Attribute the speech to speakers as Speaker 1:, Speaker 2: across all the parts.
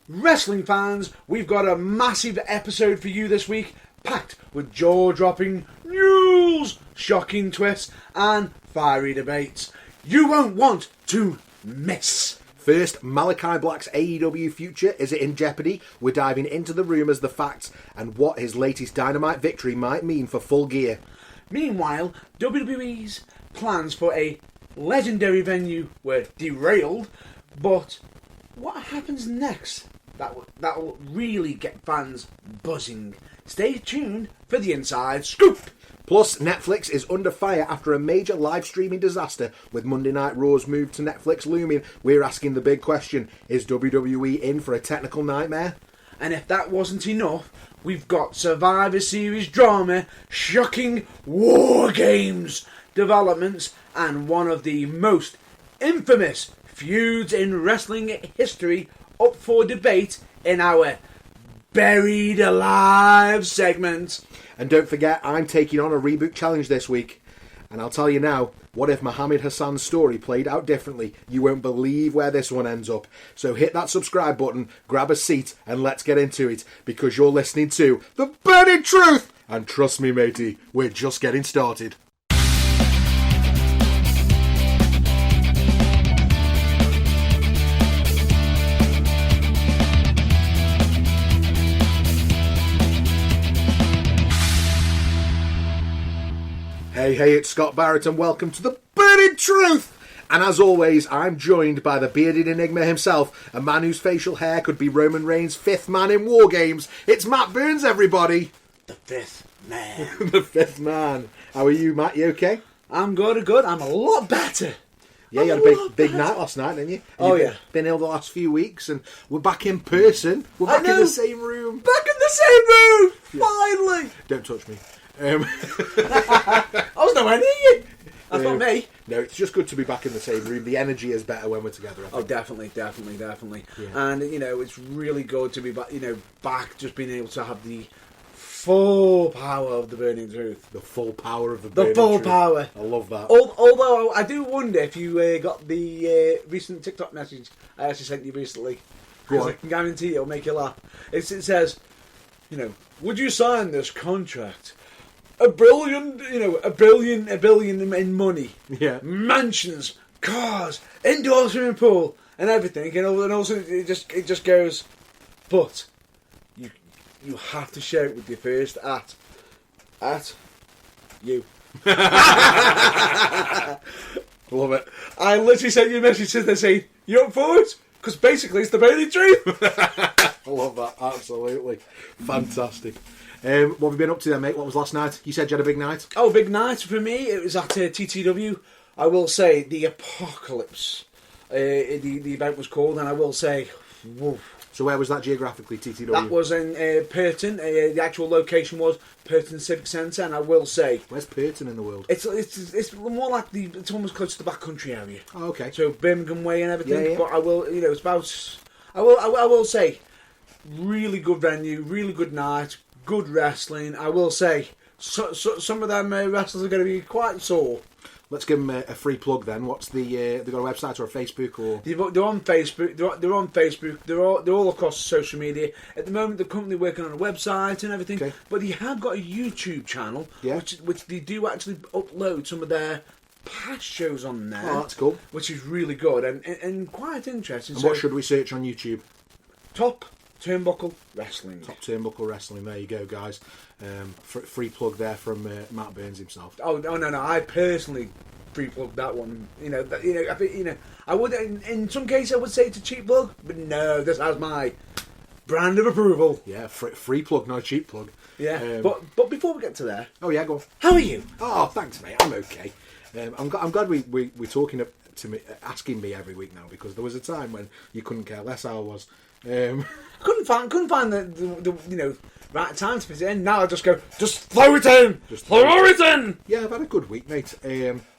Speaker 1: Wrestling fans, we've got a massive episode for you this week, packed with jaw-dropping news, shocking twists, and fiery debates you won't want to miss.
Speaker 2: First, Malakai Black's AEW future, is it in jeopardy? We're diving into the rumours, the facts, and what his latest Dynamite victory might mean for Full Gear.
Speaker 1: Meanwhile, WWE's plans for a legendary venue were derailed, but what happens next? That will really get fans buzzing. Stay tuned for the inside scoop.
Speaker 2: Plus, Netflix is under fire after a major live streaming disaster with Monday Night Raw's move to Netflix looming. We're asking the big question, is WWE in for a technical nightmare?
Speaker 1: And if that wasn't enough, we've got Survivor Series drama, shocking War Games developments, and one of the most infamous feuds in wrestling history up for debate in our Buried Alive segment.
Speaker 2: And don't forget, I'm taking on a reboot challenge this week. And I'll tell you now, what if Muhammad Hassan's story played out differently? You won't believe where this one ends up. So hit that subscribe button, grab a seat, and let's get into it. Because you're listening to The Burning Truth! And trust me, matey, we're just getting started. Hey, it's Scott Barrett and welcome to The Burning Truth! And as always, I'm joined by the bearded enigma himself, a man whose facial hair could be Roman Reigns' fifth man in War Games. It's Matt Burns, everybody!
Speaker 1: The fifth man.
Speaker 2: The fifth man. How are you, Matt? You okay?
Speaker 1: I'm good. I'm a lot better.
Speaker 2: Yeah, you had a big night last night, didn't you? And you've been ill the last few weeks, and we're back in person. We're back in the same room.
Speaker 1: Back in the same room!
Speaker 2: Yeah.
Speaker 1: Finally!
Speaker 2: Don't touch me.
Speaker 1: I was nowhere near you. That's not me.
Speaker 2: No, it's just good to be back in the same room. The energy is better when we're together. I think.
Speaker 1: Oh, definitely.
Speaker 2: Yeah.
Speaker 1: And it's really good to be back. Back, just being able to have the full power of the Burning Truth.
Speaker 2: The full power of the Burning
Speaker 1: The full
Speaker 2: Truth.
Speaker 1: power.
Speaker 2: I love that.
Speaker 1: Although I do wonder if you got the recent TikTok message I actually sent you recently. Because I can guarantee it'll make you laugh. It says, would you sign this contract? A billion in money.
Speaker 2: Yeah.
Speaker 1: Mansions, cars, indoor swimming pool, and everything. And also it just goes, but you have to share it with your first at you.
Speaker 2: Love it.
Speaker 1: I literally sent you a message to saying, you up for it? Because basically it's the Burning Truth.
Speaker 2: I love that. Absolutely. Fantastic. What have you been up to then, mate? What was last night? You said you had a big night?
Speaker 1: Oh, big night for me. It was at TTW. I will say the Apocalypse. The event was called, and I will say, whoa.
Speaker 2: So where was that geographically, TTW?
Speaker 1: That was in Purton. The actual location was Purton Civic Centre, and I will say,
Speaker 2: where's Purton in the world?
Speaker 1: It's more like it's almost close to the backcountry area.
Speaker 2: Oh, okay.
Speaker 1: So Birmingham way and everything.
Speaker 2: Yeah.
Speaker 1: But I will, it's about. I will say, really good venue, really good night. Good wrestling. I will say, some of them wrestlers are going to be quite sore.
Speaker 2: Let's give them a free plug then. What's the? They've got a website or a Facebook or?
Speaker 1: They're on Facebook. They're on Facebook. They're all across social media. At the moment, they're currently working on a website and everything. Okay. But they have got a YouTube channel, which they do actually upload some of their past shows on there.
Speaker 2: Oh, that's cool.
Speaker 1: Which is really good and quite interesting.
Speaker 2: And what should we search on YouTube?
Speaker 1: Top Turnbuckle Wrestling.
Speaker 2: Top Turnbuckle Wrestling. There you go, guys. Free plug there from Matt Burns himself.
Speaker 1: Oh no! I personally free plug that one. I would in some cases I would say it's a cheap plug, but no, this has my brand of approval.
Speaker 2: Yeah, free plug, not a cheap plug.
Speaker 1: Yeah, but before we get to there,
Speaker 2: oh yeah, go on.
Speaker 1: How are you?
Speaker 2: Oh, thanks, mate. I'm okay. I'm glad we're talking to me, asking me every week now, because there was a time when you couldn't care less how I was.
Speaker 1: Couldn't find the right time to fit it in. Now I just go, just throw it in! Throw it in!
Speaker 2: Yeah, I've had a good week, mate.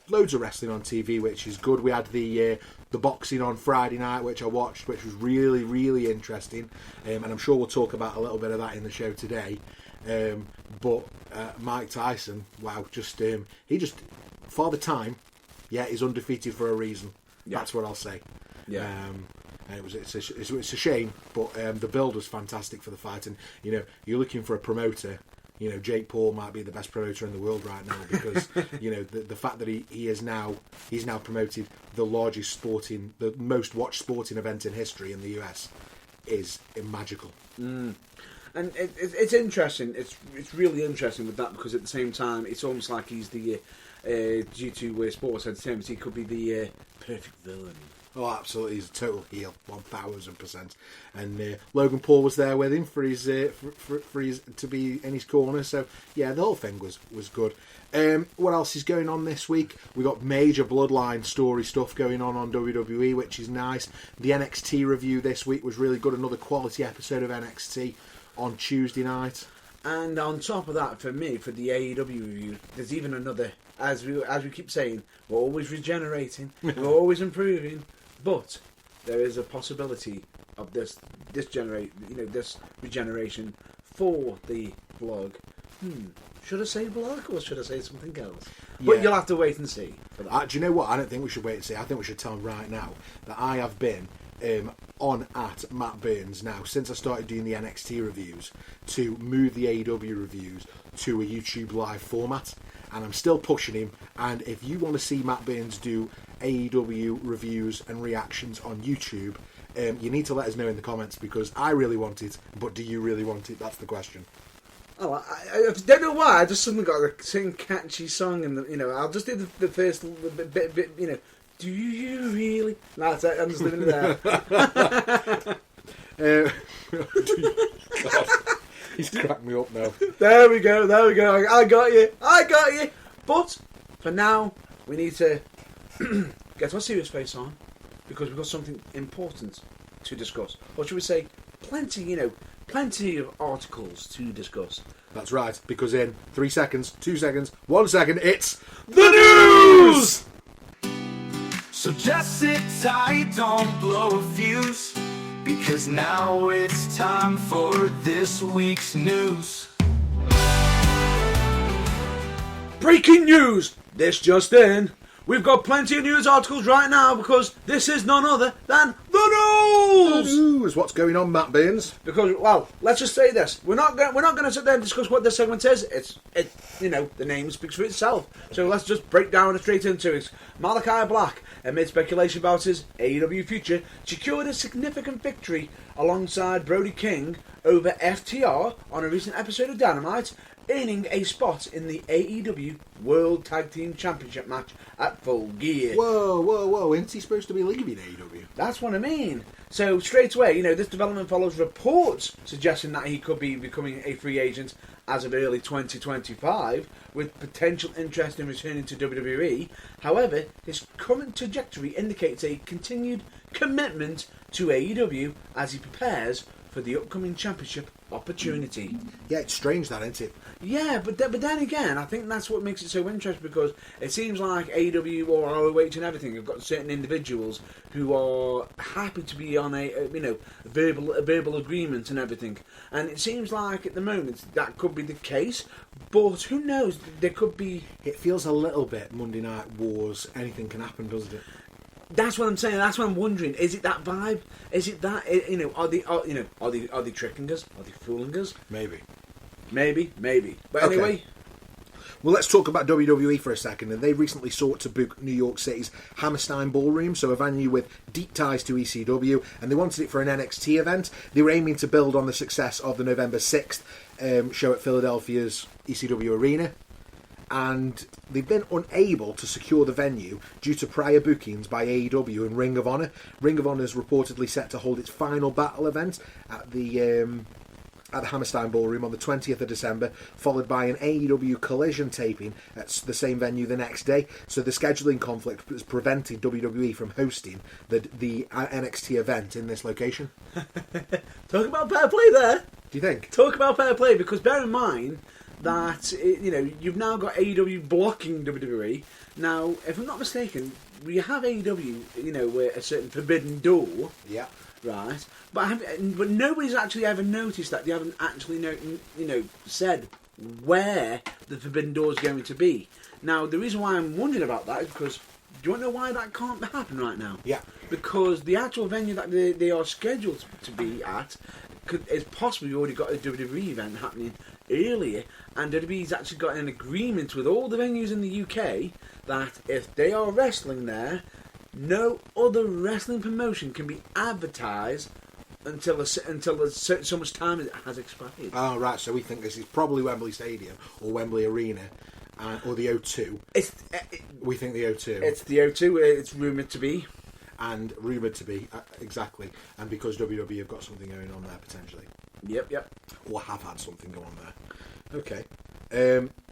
Speaker 2: Loads of wrestling on TV, which is good. We had the boxing on Friday night, which I watched, which was really, really interesting. And I'm sure we'll talk about a little bit of that in the show today. But Mike Tyson, wow, he just, for the time, he's undefeated for a reason. Yeah. That's what I'll say.
Speaker 1: Yeah.
Speaker 2: and it's a shame, but the build was fantastic for the fight. And you're looking for a promoter. Jake Paul might be the best promoter in the world right now because the fact that he's now promoted the most watched sporting event in history in the US is magical.
Speaker 1: And it's interesting. It's really interesting with that because at the same time, it's almost like he's the due to sports entertainment, he could be the perfect villain.
Speaker 2: Oh, absolutely! He's a total heel, 1000%. And Logan Paul was there with him for his to be in his corner. So yeah, the whole thing was good. What else is going on this week? We got major Bloodline story stuff going on WWE, which is nice. The NXT review this week was really good. Another quality episode of NXT on Tuesday night.
Speaker 1: And on top of that, for me, for the AEW review, there's even another. As we keep saying, we're always regenerating, we're always improving. But there is a possibility of this regeneration for the blog. Should I say blog or should I say something else?
Speaker 2: Yeah.
Speaker 1: But you'll have to wait and see for that.
Speaker 2: Do you know what? I don't think we should wait and see. I think we should tell them right now that I have been on at Matt Burns now since I started doing the NXT reviews to move the AEW reviews to a YouTube live format. And I'm still pushing him. And if you want to see Matt Burns do AEW reviews and reactions on YouTube, you need to let us know in the comments because I really want it. But do you really want it? That's the question.
Speaker 1: Oh, I don't know why. I just suddenly got a sing catchy song, and I'll just do the first bit. Do you really? No, that's it. I'm just leaving it there.
Speaker 2: God. He's cracked me up now.
Speaker 1: There we go. I got you. But for now, we need to get our serious face on because we've got something important to discuss. Or should we say, plenty of articles to discuss.
Speaker 2: That's right, because in 3 seconds, 2 seconds, 1 second, it's the news!
Speaker 3: So just sit tight, don't blow a fuse, because now it's time for this week's news.
Speaker 1: Breaking news! This just in. We've got plenty of news articles right now because this is none other than the news!
Speaker 2: The news! What's going on, Matt Burns?
Speaker 1: Because, well, let's just say this. We're not going to sit there and discuss what this segment is. The name speaks for itself. So let's just break down straight into it. Malakai Black, amid speculation about his AEW future, secured a significant victory alongside Brody King over FTR on a recent episode of Dynamite, earning a spot in the AEW World Tag Team Championship match at Full Gear.
Speaker 2: Whoa, isn't he supposed to be leaving AEW?
Speaker 1: That's what I mean. So straight away, this development follows reports suggesting that he could be becoming a free agent as of early 2025, with potential interest in returning to WWE. However, his current trajectory indicates a continued commitment to AEW as he prepares for the upcoming championship opportunity.
Speaker 2: Yeah, it's strange that, isn't it?
Speaker 1: Yeah, but then again, I think that's what makes it so interesting because it seems like AEW or ROH and everything have got certain individuals who are happy to be on a verbal agreement and everything, and it seems like at the moment that could be the case. But who knows? There could be.
Speaker 2: It feels a little bit Monday Night Wars. Anything can happen, doesn't it?
Speaker 1: That's what I'm saying. That's what I'm wondering. Is it that vibe? Is it that? Are they tricking us? Are they fooling us?
Speaker 2: Maybe.
Speaker 1: But
Speaker 2: Okay.
Speaker 1: anyway.
Speaker 2: Well, let's talk about WWE for a second. And they recently sought to book New York City's Hammerstein Ballroom, so a venue with deep ties to ECW, and they wanted it for an NXT event. They were aiming to build on the success of the November 6th show at Philadelphia's ECW Arena. And they've been unable to secure the venue due to prior bookings by AEW and Ring of Honor. Ring of Honor is reportedly set to hold its final battle event at the Hammerstein Ballroom on the 20th of December, followed by an AEW Collision taping at the same venue the next day. So the scheduling conflict has prevented WWE from hosting the NXT event in this location.
Speaker 1: Talk about fair play there.
Speaker 2: Do you think?
Speaker 1: Talk about fair play, because bear in mind that you've now got AEW blocking WWE. Now, if I'm not mistaken, we have AEW, where a certain forbidden door.
Speaker 2: Yeah.
Speaker 1: Right, but nobody's actually ever noticed that. They haven't actually said where the forbidden door is going to be. Now, the reason why I'm wondering about that is because Do you want to know why that can't happen right now?
Speaker 2: Yeah.
Speaker 1: Because the actual venue that they are scheduled to be at is possibly already got a WWE event happening earlier, and WWE's actually got an agreement with all the venues in the UK that if they are wrestling there, no other wrestling promotion can be advertised until so much time has expired.
Speaker 2: Oh, right, so we think this is probably Wembley Stadium or Wembley Arena or the O2. We think the O2.
Speaker 1: It's the O2, it's rumoured to be.
Speaker 2: And rumoured to be, exactly. And because WWE have got something going on there, potentially.
Speaker 1: Yep.
Speaker 2: Or have had something go on there. Okay.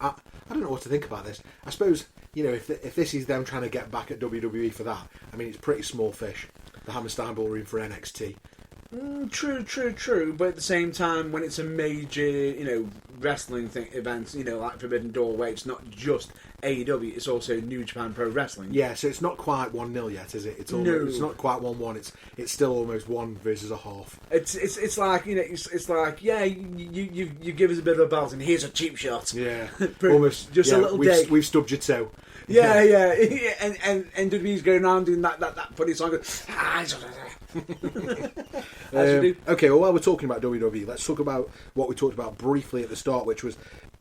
Speaker 2: I don't know what to think about this. I suppose, if this is them trying to get back at WWE for that, I mean, it's pretty small fish. The Hammerstein Ballroom for NXT.
Speaker 1: True. But at the same time, when it's a major, wrestling event, like Forbidden Door, where it's not just AEW, it's also New Japan Pro Wrestling.
Speaker 2: Yeah, so it's not quite 1-0 yet, is it? It's not quite 1-1. It's still almost 1 versus a half.
Speaker 1: It's like it's like you give us a bit of a belt and here's a cheap shot.
Speaker 2: Yeah, almost
Speaker 1: just a little dig.
Speaker 2: We've stubbed your toe.
Speaker 1: Yeah, and WWE's going around doing that funny song.
Speaker 2: Okay, well, while we're talking about WWE, let's talk about what we talked about briefly at the start, which was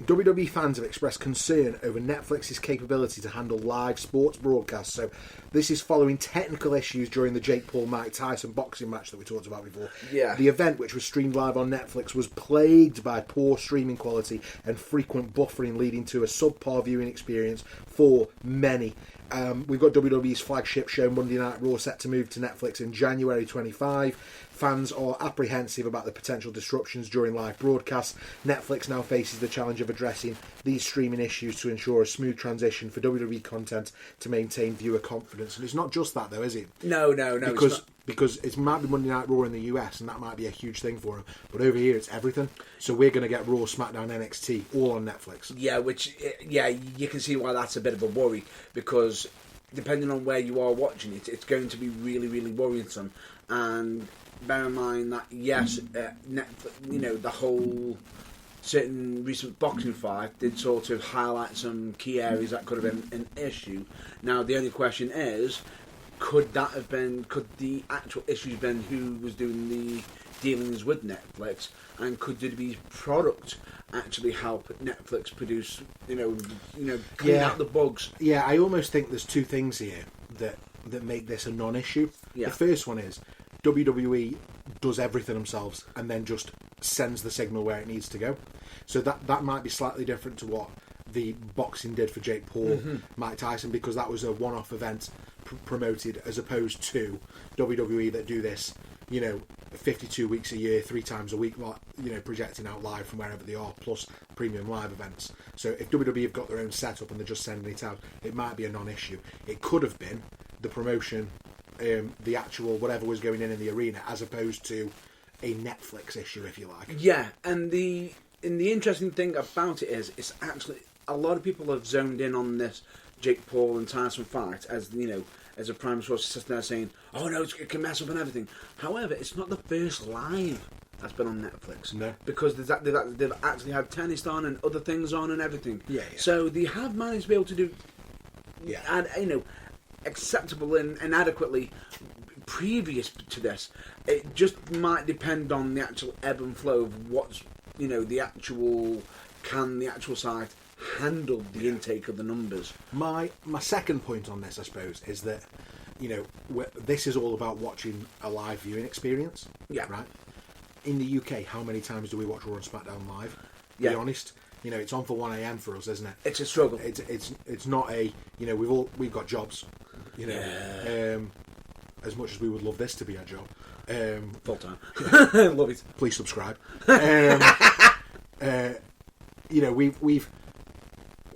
Speaker 2: WWE fans have expressed concern over Netflix's capability to handle live sports broadcasts. So this is following technical issues during the Jake Paul-Mike Tyson boxing match that we talked about before.
Speaker 1: Yeah.
Speaker 2: The event, which was streamed live on Netflix, was plagued by poor streaming quality and frequent buffering, leading to a subpar viewing experience for many. We've got WWE's flagship show Monday Night Raw set to move to Netflix in January 25. Fans are apprehensive about the potential disruptions during live broadcasts. Netflix now faces the challenge of addressing these streaming issues to ensure a smooth transition for WWE content to maintain viewer confidence. And it's not just that, though, is it?
Speaker 1: No.
Speaker 2: Because it might be Monday Night Raw in the US, and that might be a huge thing for them. But over here, it's everything. So we're going to get Raw, SmackDown, NXT, all on Netflix.
Speaker 1: Yeah, you can see why that's a bit of a worry, because depending on where you are watching it, it's going to be really, really worrisome. And bear in mind that, yes, Netflix, the whole certain recent boxing fight did sort of highlight some key areas that could have been an issue. Now, the only question is, could the actual issues been who was doing the dealings with Netflix, and could WWE's product actually help Netflix produce, clean out the bugs?
Speaker 2: Yeah, I almost think there's two things here that make this a non-issue.
Speaker 1: Yeah.
Speaker 2: The first one is WWE does everything themselves and then just sends the signal where it needs to go. So that might be slightly different to what the boxing did for Jake Paul, Mike Tyson, because that was a one-off event promoted, as opposed to WWE that do this, 52 weeks a year, 3 times a week, projecting out live from wherever they are, plus premium live events. So if WWE have got their own setup and they're just sending it out, it might be a non-issue. It could have been the promotion, the actual whatever was going in the arena, as opposed to a Netflix issue, if you like.
Speaker 1: Yeah, and the interesting thing about it is, it's actually, a lot of people have zoned in on this Jake Paul and Tyson fight as as a prime source, sitting there saying, "Oh no, it can mess up and everything." However, it's not the first live that's been on Netflix.
Speaker 2: No,
Speaker 1: because they've actually had tennis on and other things on and everything.
Speaker 2: Yeah.
Speaker 1: So they have managed to be able to do,
Speaker 2: yeah,
Speaker 1: and acceptable and adequately previous to this. It just might depend on the actual ebb and flow of what's the actual site handle the intake of the numbers.
Speaker 2: My second point on this, I suppose, is that this is all about watching a live viewing experience.
Speaker 1: Yeah.
Speaker 2: Right. In the UK, how many times do we watch Raw and SmackDown live?
Speaker 1: Yeah.
Speaker 2: Be honest. It's on for 1 a.m. for us, isn't it?
Speaker 1: It's a struggle.
Speaker 2: It's not a we've got jobs. As much as we would love this to be our job.
Speaker 1: Full time. Love it.
Speaker 2: Please subscribe.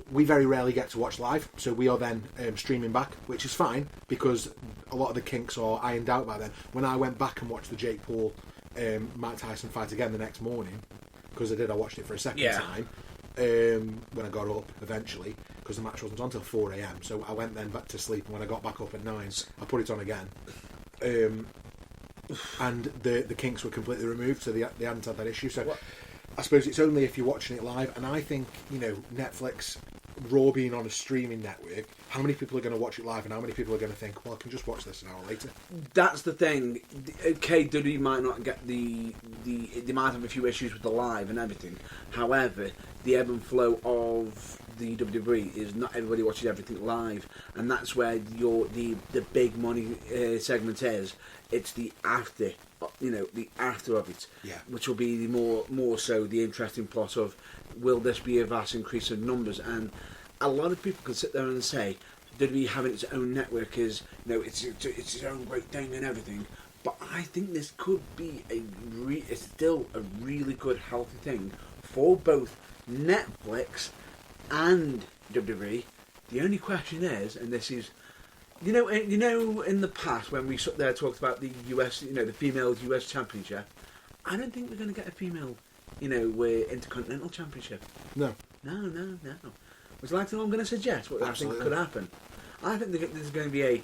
Speaker 2: We very rarely get to watch live, so we are then streaming back, which is fine because a lot of the kinks are ironed out by then. When I went back and watched the Jake Paul Mike Tyson fight again the next morning, because I watched it for a second time when I got up eventually, because the match wasn't on until 4 a.m. So I went then back to sleep, and when I got back up at 9, I put it on again. And the kinks were completely removed, so they hadn't had that issue. So I suppose it's only if you're watching it live, and I think Netflix Raw being on a streaming network, how many people are going to watch it live and how many people are going to think, well, I can just watch this an hour later?
Speaker 1: That's the thing. Okay, WWE might not get they might have a few issues with the live and everything. However, the ebb and flow of the WWE is not everybody watches everything live, and that's where the big money segment is. It's the after, the after of it, which will be the more so the interesting plot of, will this be a vast increase of numbers? And a lot of people can sit there and say WWE having its own network is, it's its own great thing and everything. But I think this could be it's still a really good, healthy thing for both Netflix and WWE. The only question is, and this is, in the past when we sat there talked about the US, the female US championship, I don't think we're going to get a female, intercontinental championship.
Speaker 2: No.
Speaker 1: Would you like to know what I'm going to suggest? What
Speaker 2: Absolutely.
Speaker 1: I think could happen? I think there's going to be a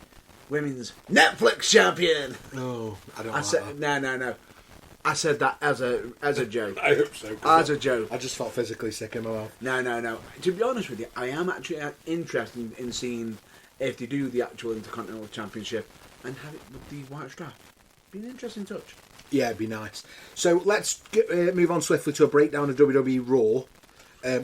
Speaker 1: women's Netflix champion.
Speaker 2: No, I don't.
Speaker 1: No. I said that as a joke.
Speaker 2: I hope so.
Speaker 1: As a joke.
Speaker 2: I just felt physically sick in my mouth.
Speaker 1: No. To be honest with you, I am actually interested in seeing if they do the actual Intercontinental Championship and have it with the white strap. Be an interesting touch.
Speaker 2: Yeah, it'd be nice. So let's move on swiftly to a breakdown of WWE Raw.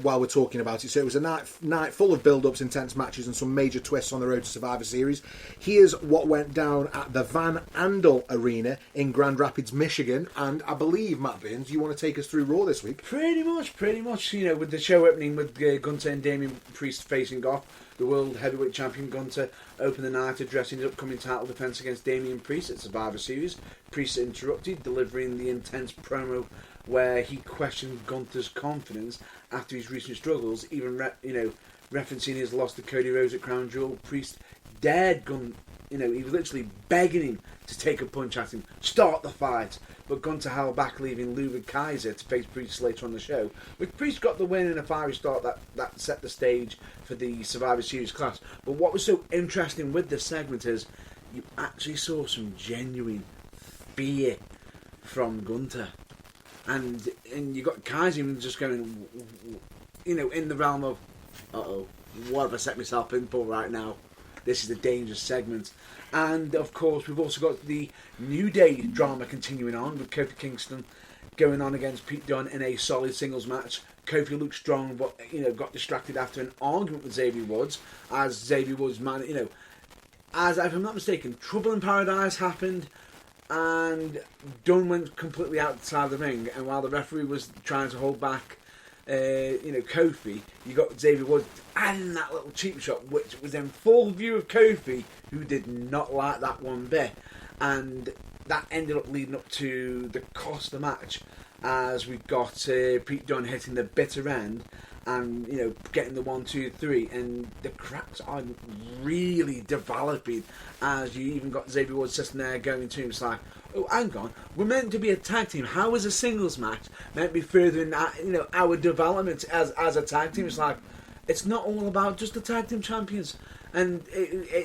Speaker 2: While we're talking about it. So it was a night full of build-ups, intense matches and some major twists on the road to Survivor Series. Here's what went down at the Van Andel Arena in Grand Rapids, Michigan. And I believe, Matt Burns, you want to take us through Raw this week?
Speaker 1: Pretty much. With the show opening with Gunther and Damian Priest facing off. The World Heavyweight Champion Gunther opened the night addressing his upcoming title defence against Damian Priest at Survivor Series. Priest interrupted, delivering the intense promo where he questioned Gunther's confidence after his recent struggles, even referencing his loss to Cody Rhodes at Crown Jewel. Priest dared Gunther, he was literally begging him to take a punch at him, start the fight, but Gunther held back, leaving Ludwig Kaiser to face Priest later on the show. With Priest got the win in a fiery start that set the stage for the Survivor Series clash. But what was so interesting with this segment is you actually saw some genuine fear from Gunther. And you got Kaiser just going, in the realm of, what have I set myself in for right now? This is a dangerous segment. And, of course, we've also got the New Day drama continuing on with Kofi Kingston going on against Pete Dunne in a solid singles match. Kofi looked strong, but, got distracted after an argument with Xavier Woods, as Xavier Woods, as if I'm not mistaken, Trouble in Paradise happened, and Dunne went completely outside the ring, and while the referee was trying to hold back Kofi, you got Xavier Woods adding that little cheap shot, which was in full view of Kofi, who did not like that one bit, and that ended up leading up to the cost of the match, as we got Pete Dunne hitting the bitter end and getting the 1, 2, 3, and the cracks are really developing, as you even got Xavier Woods sitting there going to him, it's like, oh, hang on, we're meant to be a tag team. How is a singles match meant to be furthering our development as a tag team? It's like, it's not all about just the tag team champions. And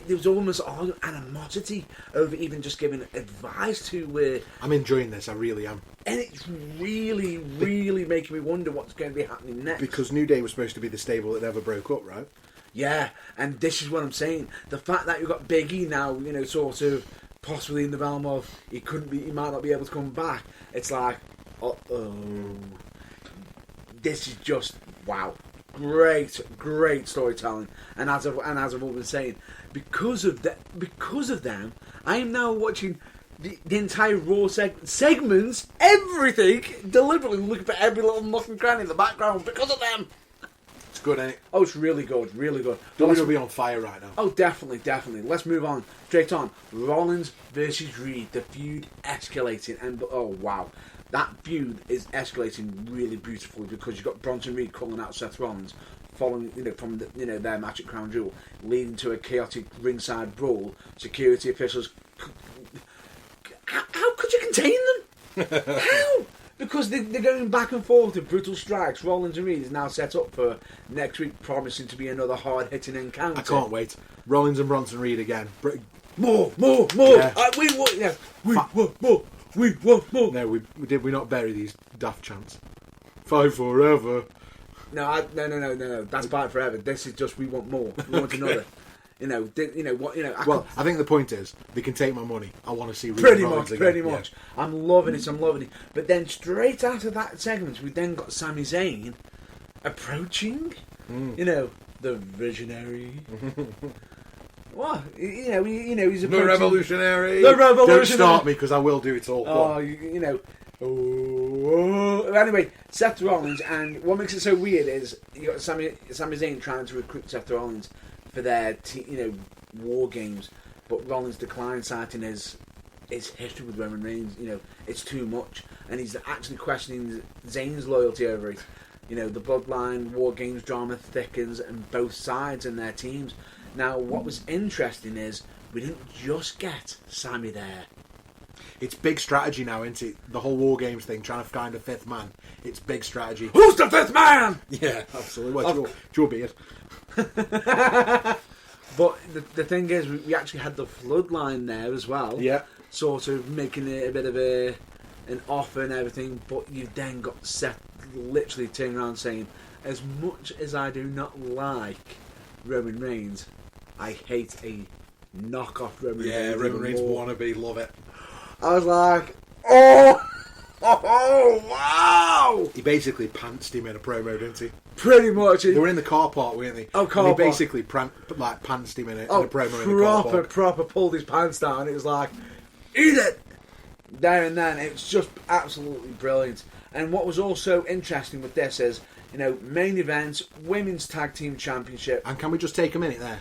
Speaker 1: there was almost animosity over even just giving advice to...
Speaker 2: I'm enjoying this, I really am.
Speaker 1: And it's really, really making me wonder what's going to be happening next.
Speaker 2: Because New Day was supposed to be the stable that never broke up, right?
Speaker 1: Yeah, and this is what I'm saying. The fact that you've got Big E now, sort of possibly in the realm of he might not be able to come back. It's like, this is just wow. Great storytelling, and as I've all been saying, because of them, I am now watching the entire Raw segments, everything, deliberately looking for every little nook and cranny in the background because of them.
Speaker 2: It's good, ain't it?
Speaker 1: Oh, it's really good.
Speaker 2: WWE be on fire right now.
Speaker 1: Oh, definitely. Let's move on. Straight on. Rollins versus Reed. The feud escalating, and oh wow. That feud is escalating really beautifully because you've got Bronson Reed calling out Seth Rollins, following from their match at Crown Jewel, leading to a chaotic ringside brawl. Security officials, how could you contain them? How? Because they're going back and forth with brutal strikes. Rollins and Reed is now set up for next week, promising to be another hard-hitting encounter.
Speaker 2: I can't wait. Rollins and Bronson Reed again.
Speaker 1: More.
Speaker 2: Yeah.
Speaker 1: We want more.
Speaker 2: No, we not bury these daft chants. Fight forever.
Speaker 1: No. That's Fight Forever. This is just we want more. We want another.
Speaker 2: I think the point is they can take my money. I want to see
Speaker 1: pretty
Speaker 2: Rollins
Speaker 1: much.
Speaker 2: again. Yeah.
Speaker 1: I'm loving it. But then straight after that segment, we then got Sami Zayn approaching. The visionary. What? He's approaching.
Speaker 2: The revolutionary. Don't start me because I will do it all.
Speaker 1: Anyway, Seth Rollins, and what makes it so weird is you got Sami Zayn trying to recruit Seth Rollins for their war games, but Rollins declined, citing his history with Roman Reigns. It's too much, and he's actually questioning Zayn's loyalty over it. The bloodline war games drama thickens, and both sides and their teams. Now, what was interesting is we didn't just get Sami there.
Speaker 2: It's big strategy now, isn't it? The whole War Games thing, trying to find a fifth man. It's big strategy.
Speaker 1: Who's the fifth man?
Speaker 2: Yeah, absolutely. What's your beard?
Speaker 1: But the thing is, we actually had the Bloodline there as well.
Speaker 2: Yeah.
Speaker 1: Sort of making it a bit of an offer and everything, but you then got Seth literally turning around saying, as much as I do not like Roman Reigns, I hate a knockoff Roman Reigns.
Speaker 2: Yeah, Roman Reigns wannabe, love it.
Speaker 1: I was like, oh, wow!
Speaker 2: He basically pantsed him in a promo, didn't he?
Speaker 1: Pretty much.
Speaker 2: They were in the car park, weren't they?
Speaker 1: Oh, car
Speaker 2: and
Speaker 1: park.
Speaker 2: He basically pantsed him in a promo in the car park.
Speaker 1: Proper pulled his pants down. It was like, eat it! There and then. It's just absolutely brilliant. And what was also interesting with this is, main event, Women's Tag Team Championship.
Speaker 2: And can we just take a minute there?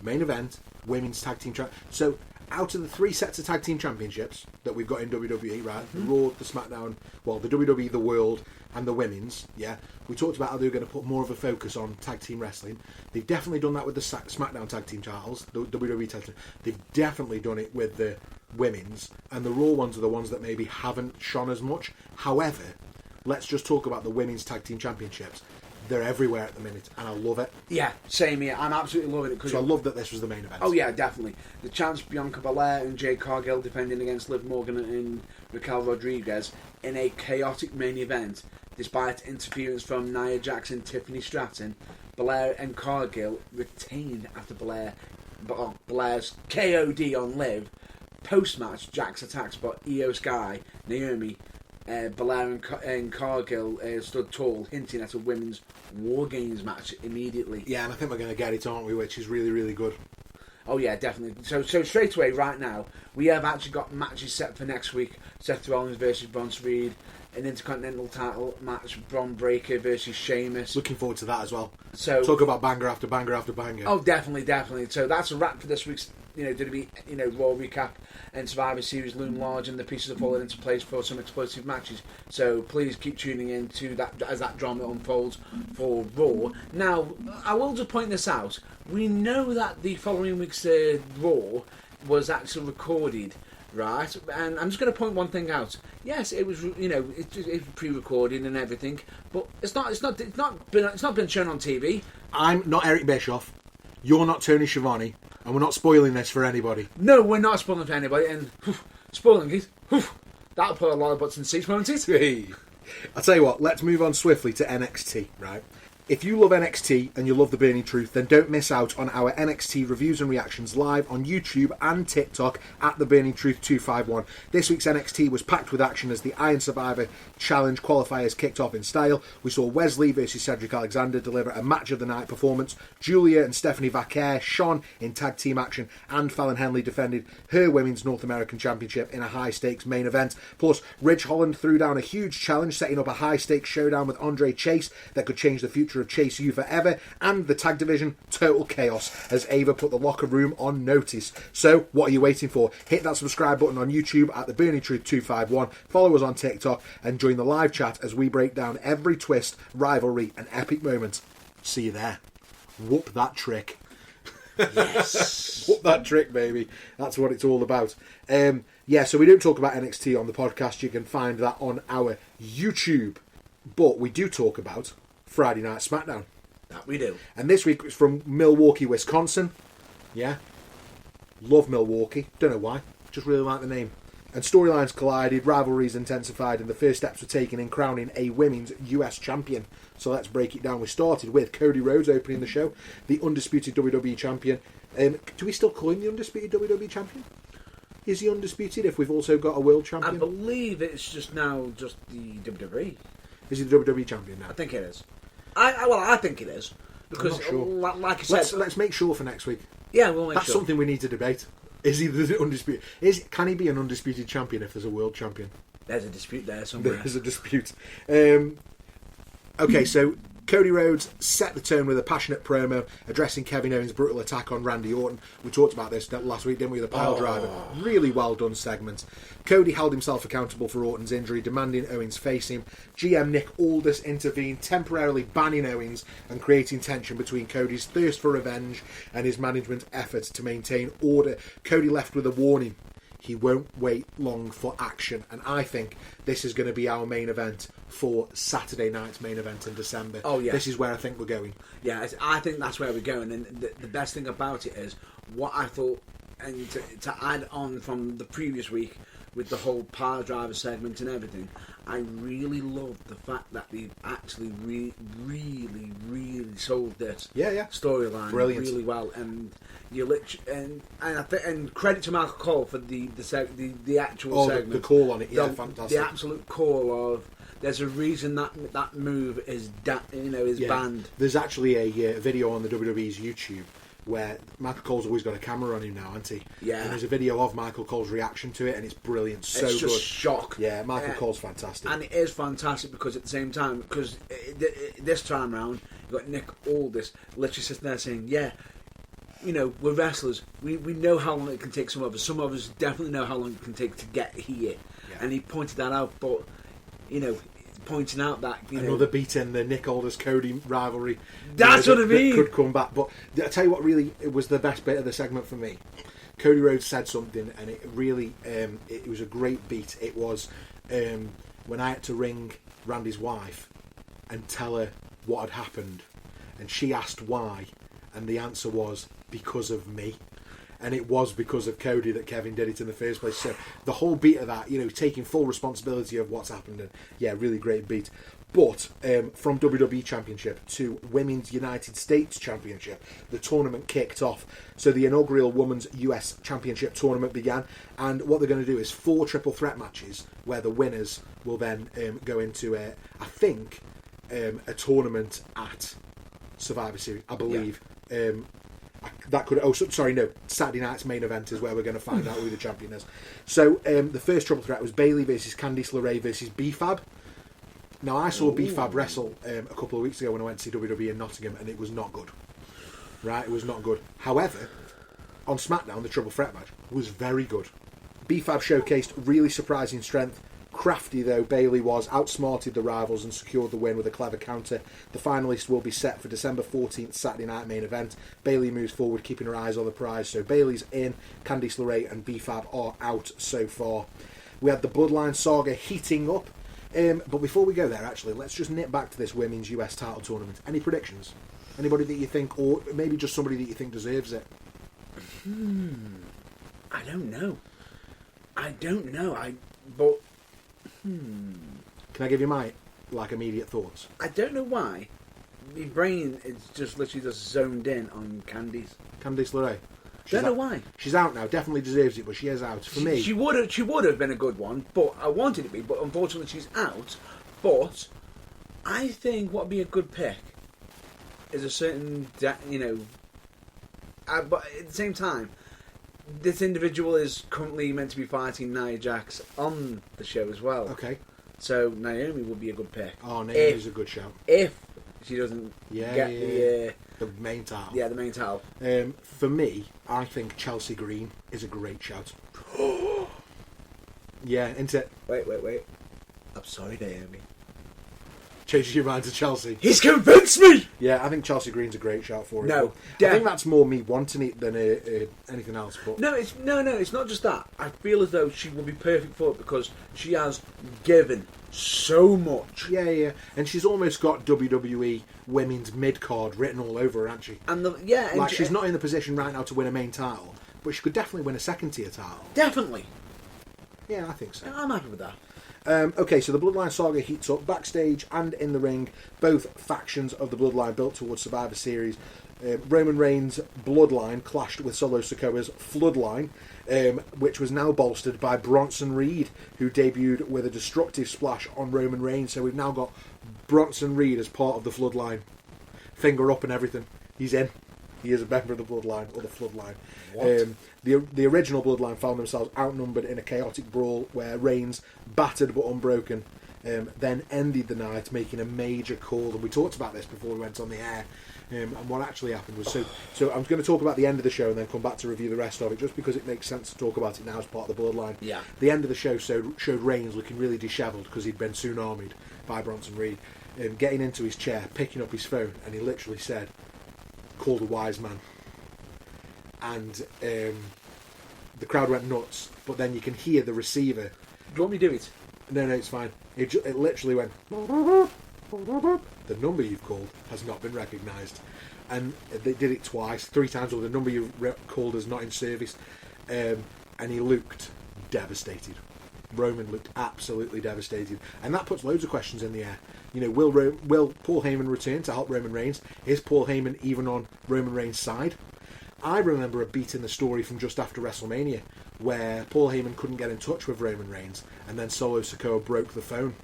Speaker 2: Main event, Women's Tag Team Championship. So, out of the 3 sets of Tag Team Championships that we've got in WWE, right? The Raw, the SmackDown, the WWE, the World, and the Women's, yeah? We talked about how they were going to put more of a focus on Tag Team Wrestling. They've definitely done that with the SmackDown Tag Team titles, the WWE Tag Team. They've definitely done it with the Women's, and the Raw ones are the ones that maybe haven't shone as much. However, let's just talk about the Women's Tag Team Championships. They're everywhere at the minute, and I love it.
Speaker 1: Yeah, same here. I'm absolutely loving it.
Speaker 2: So I love that this was the main event.
Speaker 1: Oh yeah, definitely. The chance Bianca Belair and Jade Cargill defending against Liv Morgan and Raquel Rodriguez in a chaotic main event, despite interference from Nia Jax and Tiffany Stratton. Belair and Cargill retained after Belair's KOD on Liv. Post-match, Jax attacks, but Io Sky, Naomi, Belair and Cargill stood tall, hinting at a women's War Games match immediately.
Speaker 2: Yeah, and I think we're going to get it, aren't we? Which is really, really good.
Speaker 1: Oh yeah, definitely. So straight away, right now, we have actually got matches set for next week. Seth Rollins versus Braun Reed, an Intercontinental title match, Braun Breaker versus Sheamus.
Speaker 2: Looking forward to that as well.
Speaker 1: So
Speaker 2: talk about banger after banger after banger.
Speaker 1: Oh, definitely. So that's a wrap for this week's WWE Raw recap, and Survivor Series loom large, and the pieces are falling into place for some explosive matches. So please keep tuning in to that as that drama unfolds for Raw. Now, I will just point this out. We know that the following week's Raw was actually recorded, right? And I'm just going to point one thing out. Yes, it was it's pre-recorded and everything, but it's not been shown on TV.
Speaker 2: I'm not Eric Bischoff. You're not Tony Schiavone. And we're not spoiling this for anybody.
Speaker 1: No, we're not spoiling for anybody. And spoiling it, that'll put a lot of butts in seats, won't it?
Speaker 2: I'll tell you what, let's move on swiftly to NXT, right? If you love NXT and you love The Burning Truth, then don't miss out on our NXT reviews and reactions live on YouTube and TikTok at The Burning Truth 251. This week's NXT was packed with action as the Iron Survivor Challenge qualifiers kicked off in style. We saw Wesley versus Cedric Alexander deliver a match of the night performance. Julia and Stephanie Vaquer shone in tag team action, and Fallon Henley defended her Women's North American Championship in a high-stakes main event. Plus, Ridge Holland threw down a huge challenge, setting up a high-stakes showdown with Andre Chase that could change the future of Chase U forever, and the tag division, total chaos as Ava put the locker room on notice. So, what are you waiting for? Hit that subscribe button on YouTube at The Burning Truth 251, follow us on TikTok, and join the live chat as we break down every twist, rivalry, and epic moment. See you there. Whoop that trick.
Speaker 1: Yes.
Speaker 2: Whoop that trick, baby. That's what it's all about. So we don't talk about NXT on the podcast. You can find that on our YouTube. But we do talk about Friday Night SmackDown.
Speaker 1: That we do.
Speaker 2: And this week it's from Milwaukee, Wisconsin. Yeah. Love Milwaukee. Don't know why. Just really like the name. And storylines collided, rivalries intensified, and the first steps were taken in crowning a women's US champion. So let's break it down. We started with Cody Rhodes opening the show, the undisputed WWE champion. Do we still call him the undisputed WWE champion? Is he undisputed if we've also got a world champion?
Speaker 1: I believe it's just now just the WWE.
Speaker 2: Is he the WWE champion now?
Speaker 1: I think it is. I think it is. Because,
Speaker 2: I'm not sure.
Speaker 1: like I said...
Speaker 2: Let's make sure for next week.
Speaker 1: Yeah, we'll make
Speaker 2: That's
Speaker 1: sure.
Speaker 2: something we need to debate. Is he the undisputed? Can he be an undisputed champion if there's a world champion?
Speaker 1: There's a dispute there somewhere.
Speaker 2: There's a dispute. Okay, so Cody Rhodes set the tone with a passionate promo addressing Kevin Owens' brutal attack on Randy Orton. We talked about this last week, didn't we? The pile driver. Really well done segment. Cody held himself accountable for Orton's injury, demanding Owens face him. GM Nick Aldis intervened, temporarily banning Owens and creating tension between Cody's thirst for revenge and his management efforts to maintain order. Cody left with a warning. He won't wait long for action, and I think this is going to be our main event for Saturday night's main event in December.
Speaker 1: Oh, yeah.
Speaker 2: This is where I think we're going.
Speaker 1: Yeah, I think that's where we're going, and the best thing about it is what I thought, and to add on from the previous week with the whole power driver segment and everything, I really loved the fact that they actually really sold this storyline really well, and you literally and credit to Michael Cole for the actual segment,
Speaker 2: the call on it, fantastic.
Speaker 1: The absolute call of there's a reason that move is banned.
Speaker 2: There's actually a video on the WWE's YouTube where Michael Cole's always got a camera on him now, hasn't he?
Speaker 1: Yeah.
Speaker 2: And there's a video of Michael Cole's reaction to it, and it's brilliant. So
Speaker 1: it's just
Speaker 2: good.
Speaker 1: shock.
Speaker 2: Yeah, Michael Cole's fantastic.
Speaker 1: And it is fantastic because at the same time, because this time round, you've got Nick Aldis literally sitting there saying, yeah, we're wrestlers. We know how long it can take some of us. Some of us definitely know how long it can take to get here. Yeah. And he pointed that out, but, pointing out that
Speaker 2: another beat in the Nick Aldis Cody rivalry.
Speaker 1: That's what I mean.
Speaker 2: Could come back, but I tell you what, really, it was the best bit of the segment for me. Cody Rhodes said something, and it really, it was a great beat. It was when I had to ring Randy's wife and tell her what had happened, and she asked why, and the answer was because of me. And it was because of Cody that Kevin did it in the first place. So the whole beat of that, taking full responsibility of what's happened, and really great beat. But from WWE Championship to Women's United States Championship, the tournament kicked off. So the inaugural Women's US Championship tournament began, and what they're going to do is 4 triple threat matches where the winners will then go into a tournament at Survivor Series, I believe. Yeah. Saturday night's main event is where we're going to find out who the champion is. So the first triple threat was Bayley versus Candice LeRae versus B-Fab. Now I saw B-Fab wrestle a couple of weeks ago when I went to see WWE in Nottingham, and it was not good. Right, it was not good. However, on SmackDown, the triple threat match was very good. B-Fab showcased really surprising strength. Crafty though Bayley was, outsmarted the rivals and secured the win with a clever counter. The finalists will be set for December 14th Saturday night main event. Bayley moves forward, keeping her eyes on the prize. So Bayley's in, Candice LeRae and B-Fab are out so far. We had the Bloodline saga heating up. But before we go there, actually, let's just nip back to this Women's US title tournament. Any predictions? Anybody that you think, or maybe just somebody that you think deserves it?
Speaker 1: I don't know.
Speaker 2: Can I give you my immediate thoughts?
Speaker 1: I don't know why. My brain is just literally just zoned in on Candice
Speaker 2: LeRae.
Speaker 1: Don't know why.
Speaker 2: She's out now. Definitely deserves it, but she is out. For me,
Speaker 1: she would have been a good one, but I wanted to be. But unfortunately, she's out. But I think what would be a good pick is a certain, but at the same time, this individual is currently meant to be fighting Nia Jax on the show as well.
Speaker 2: Okay.
Speaker 1: So Naomi would be a good pick.
Speaker 2: Oh, Naomi's a good shout.
Speaker 1: If she doesn't get
Speaker 2: the main title.
Speaker 1: Yeah, the main title.
Speaker 2: For me, I think Chelsea Green is a great shout. Yeah, isn't it?
Speaker 1: Wait. I'm sorry, Naomi.
Speaker 2: Changes your mind to Chelsea.
Speaker 1: He's convinced me!
Speaker 2: Yeah, I think Chelsea Green's a great shout for it.
Speaker 1: No,
Speaker 2: I think that's more me wanting it than anything else. But
Speaker 1: No, it's not just that. I feel as though she will be perfect for it because she has given so much.
Speaker 2: Yeah. And she's almost got WWE women's mid-card written all over her, hasn't she?
Speaker 1: And
Speaker 2: she's not in the position right now to win a main title, but she could definitely win a second-tier title.
Speaker 1: Definitely.
Speaker 2: Yeah, I think so.
Speaker 1: I'm happy with that.
Speaker 2: Okay, so the Bloodline saga heats up backstage and in the ring. Both factions of the Bloodline built towards Survivor Series. Roman Reigns' Bloodline clashed with Solo Sikoa's Floodline, which was now bolstered by Bronson Reed, who debuted with a destructive splash on Roman Reigns. So we've now got Bronson Reed as part of the Floodline. Finger up and everything. He's in. He is a member of the Bloodline, or the Floodline. The original Bloodline found themselves outnumbered in a chaotic brawl where Reigns, battered but unbroken, then ended the night making a major call. And we talked about this before we went on the air. And what actually happened was, so I'm going to talk about the end of the show and then come back to review the rest of it, just because it makes sense to talk about it now as part of the Bloodline.
Speaker 1: Yeah.
Speaker 2: The end of the show showed Reigns looking really dishevelled because he'd been tsunami'd by Bronson Reed, getting into his chair, picking up his phone, and he literally said, "Called a wise man." And the crowd went nuts, but then you can hear the receiver.
Speaker 1: Do you want me to do it?
Speaker 2: No, it's fine. It literally went, "The number you've called has not been recognised." And they did it twice, 3 times, or the number you've called is not in service. And he looked devastated. Roman looked absolutely devastated. And that puts loads of questions in the air. You know, will Paul Heyman return to help Roman Reigns? Is Paul Heyman even on Roman Reigns' side? I remember a beat in the story from just after WrestleMania where Paul Heyman couldn't get in touch with Roman Reigns, and then Solo Sikoa broke the phone.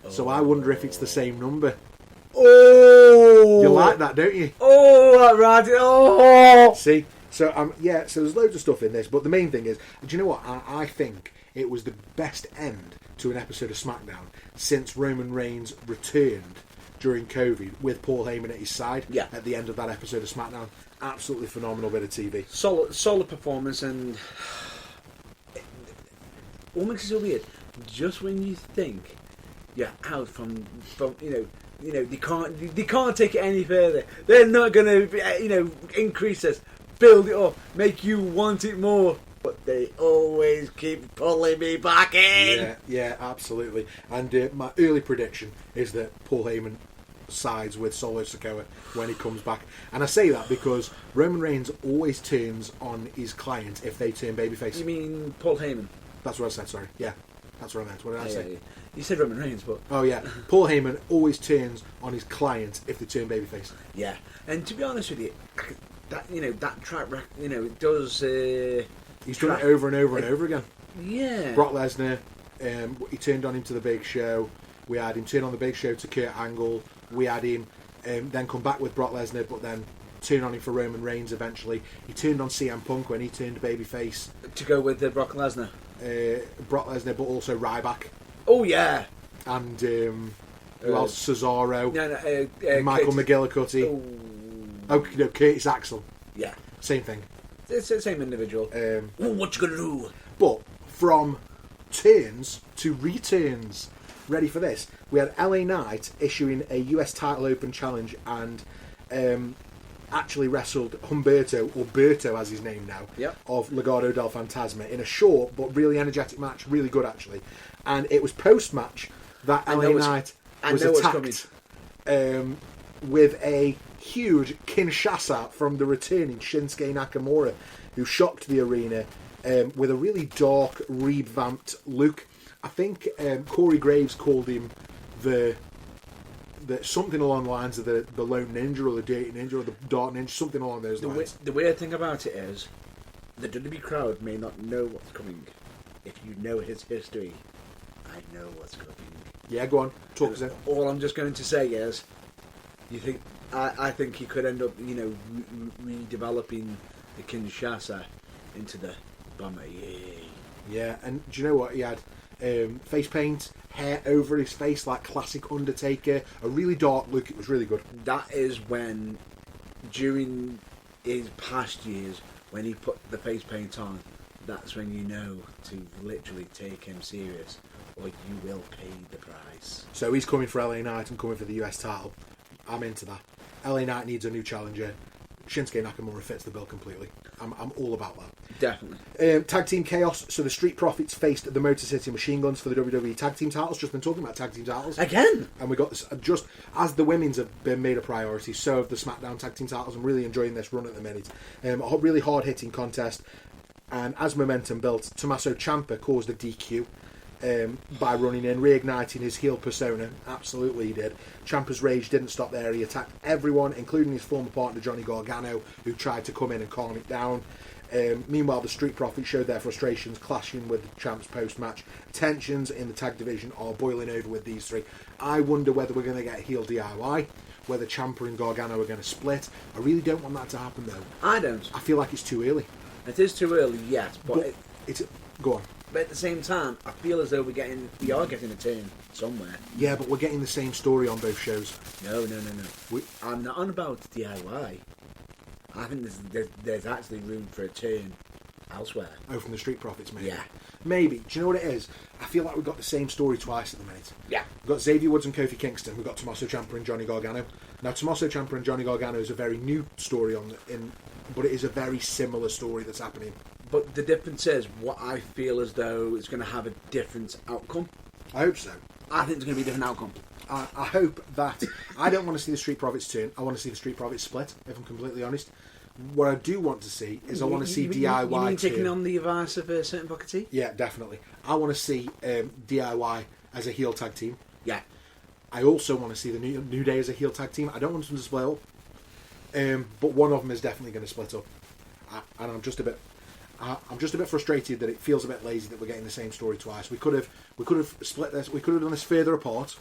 Speaker 2: So I wonder if it's the same number.
Speaker 1: Oh!
Speaker 2: You like that, don't you?
Speaker 1: Oh, that right. Oh!
Speaker 2: See? So, so there's loads of stuff in this, but the main thing is, do you know what? I think it was the best end to an episode of SmackDown since Roman Reigns returned during COVID with Paul Heyman at his side at the end of that episode of SmackDown. Absolutely phenomenal bit of TV.
Speaker 1: Solid performance, and what makes it so weird, just when you think you're out from they can't take it any further. They're not going to increase this, build it up, make you want it more. But they always keep pulling me back in.
Speaker 2: Yeah, absolutely. And my early prediction is that Paul Heyman sides with Solo Sikoa when he comes back. And I say that because Roman Reigns always turns on his client if they turn babyface.
Speaker 1: You mean Paul Heyman?
Speaker 2: That's what I said, sorry. Yeah, that's what I meant. What did I say?
Speaker 1: Yeah. You said Roman Reigns, but...
Speaker 2: Oh, yeah. Paul Heyman always turns on his client if they turn babyface.
Speaker 1: Yeah. And to be honest with you, that track record, it does...
Speaker 2: He's done it over and over and over again.
Speaker 1: Yeah.
Speaker 2: Brock Lesnar, he turned on him to the Big Show. We had him turn on the Big Show to Kurt Angle. We had him then come back with Brock Lesnar, but then turn on him for Roman Reigns eventually. He turned on CM Punk when he turned babyface.
Speaker 1: To go with Brock Lesnar.
Speaker 2: Brock Lesnar, but also Ryback.
Speaker 1: Oh, yeah.
Speaker 2: And who else? Cesaro.
Speaker 1: No,
Speaker 2: Michael McGillicuddy. Oh, no, Curtis Axel.
Speaker 1: Yeah.
Speaker 2: Same thing.
Speaker 1: It's the same individual. What you gonna do?
Speaker 2: But from turns to returns. Ready for this? We had LA Knight issuing a US title open challenge and actually wrestled Humberto, or Berto as his name now, of Legado del Fantasma in a short but really energetic match, really good actually. And it was post-match that LA Knight was attacked with a huge Kinshasa from the returning Shinsuke Nakamura, who shocked the arena with a really dark, revamped look. I think Corey Graves called him the something along the lines of the Lone Ninja or the Dirty Ninja or the Dark Ninja, something along those lines.
Speaker 1: The weird thing about it is the WWE crowd may not know what's coming. If you know his history, I know what's coming.
Speaker 2: Yeah, go on, talk us in.
Speaker 1: All I'm just going to say is, I think he could end up, redeveloping the Kinshasa into the Bomber. Yay.
Speaker 2: Yeah, and do you know what he had? Face paint, hair over his face like classic Undertaker, a really dark look. It was really good.
Speaker 1: That is when, during his past years, when he put the face paint on, that's when you know to literally take him serious, or you will pay the price.
Speaker 2: So he's coming for LA Knight and coming for the US title. I'm into that. LA Knight needs a new challenger. Shinsuke Nakamura fits the bill completely. I'm all about that.
Speaker 1: Definitely.
Speaker 2: Tag Team Chaos. So the Street Profits faced the Motor City Machine Guns for the WWE Tag Team titles. Just been talking about Tag Team titles
Speaker 1: again,
Speaker 2: and we got this just as the women's have been made a priority. So have the SmackDown Tag Team titles. I'm really enjoying this run at the minute. A really hard hitting contest. And as momentum built, Tommaso Ciampa caused a DQ by running in, reigniting his heel persona. Absolutely he did. Ciampa's rage didn't stop there. He attacked everyone, including his former partner Johnny Gargano, who tried to come in and calm it down. Meanwhile, the Street Profits showed their frustrations, clashing with the Champs post-match. Tensions in the tag division are boiling over with these three. I wonder whether we're going to get heel DIY, whether Ciampa and Gargano are going to split. I really don't want that to happen, though.
Speaker 1: I don't.
Speaker 2: I feel like it's too early.
Speaker 1: It is too early, yes, but
Speaker 2: go on.
Speaker 1: But at the same time, I feel as though we are getting a turn somewhere.
Speaker 2: Yeah, but we're getting the same story on both shows.
Speaker 1: No. I'm not on about DIY. I think there's actually room for a turn elsewhere.
Speaker 2: Oh, from the Street Profits, maybe?
Speaker 1: Yeah.
Speaker 2: Maybe. Do you know what it is? I feel like we've got the same story twice at the minute.
Speaker 1: Yeah.
Speaker 2: We've got Xavier Woods and Kofi Kingston. We've got Tommaso Ciampa and Johnny Gargano. Now, Tommaso Ciampa and Johnny Gargano is a very new story, but it is a very similar story that's happening.
Speaker 1: But the difference is, what I feel as though it's going to have a different outcome.
Speaker 2: I hope so.
Speaker 1: I think it's going to be a different outcome.
Speaker 2: I hope that... I don't want to see the Street Profits turn. I want to see the Street Profits split, if I'm completely honest. What I do want to see is I want to see DIY...
Speaker 1: You mean taking on the advice of a certain Booker T?
Speaker 2: Yeah, definitely. I want to see DIY as a heel tag team.
Speaker 1: Yeah.
Speaker 2: I also want to see the New Day as a heel tag team. I don't want them to split up. But one of them is definitely going to split up. And I'm just a bit frustrated that it feels a bit lazy that we're getting the same story twice. We could have split this. We could have done this further apart,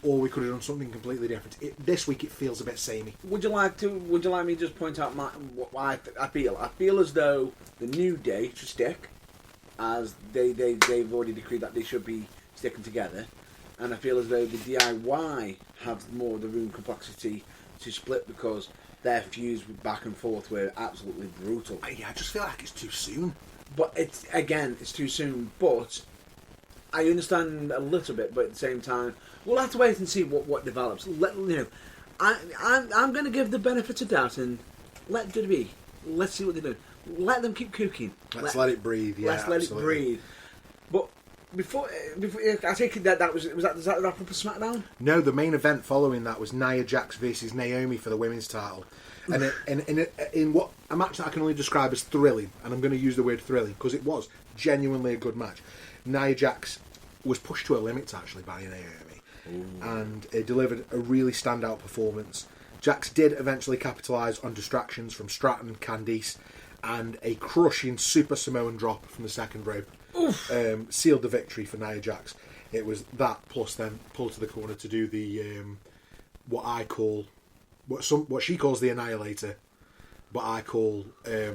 Speaker 2: or we could have done something completely different. This week it feels a bit samey.
Speaker 1: Would you like me to just point out what I feel? I feel as though the New Day should stick, as they've already decreed that they should be sticking together, and I feel as though the DIY have more of the room complexity to split because their feuds back and forth were absolutely brutal.
Speaker 2: Yeah, I just feel like it's too soon.
Speaker 1: But it's too soon. But I understand a little bit. But at the same time, we'll have to wait and see what develops. I'm going to give the benefit of doubt and let WWE. Let's see what they do. Let them keep cooking.
Speaker 2: Let's let it breathe. Yeah,
Speaker 1: let's let it breathe. But before I take it that was that the wrap up of SmackDown?
Speaker 2: No, the main event following that was Nia Jax versus Naomi for the women's title, and in what a match that I can only describe as thrilling, and I'm going to use the word thrilling because it was genuinely a good match. Nia Jax was pushed to her limits actually by Naomi, and it delivered a really standout performance. Jax did eventually capitalise on distractions from Stratton, Candice, and a crushing Super Samoan drop from the second rope. Sealed the victory for Nia Jax. It was that plus then pulled to the corner to do the what she calls the Annihilator, but I call the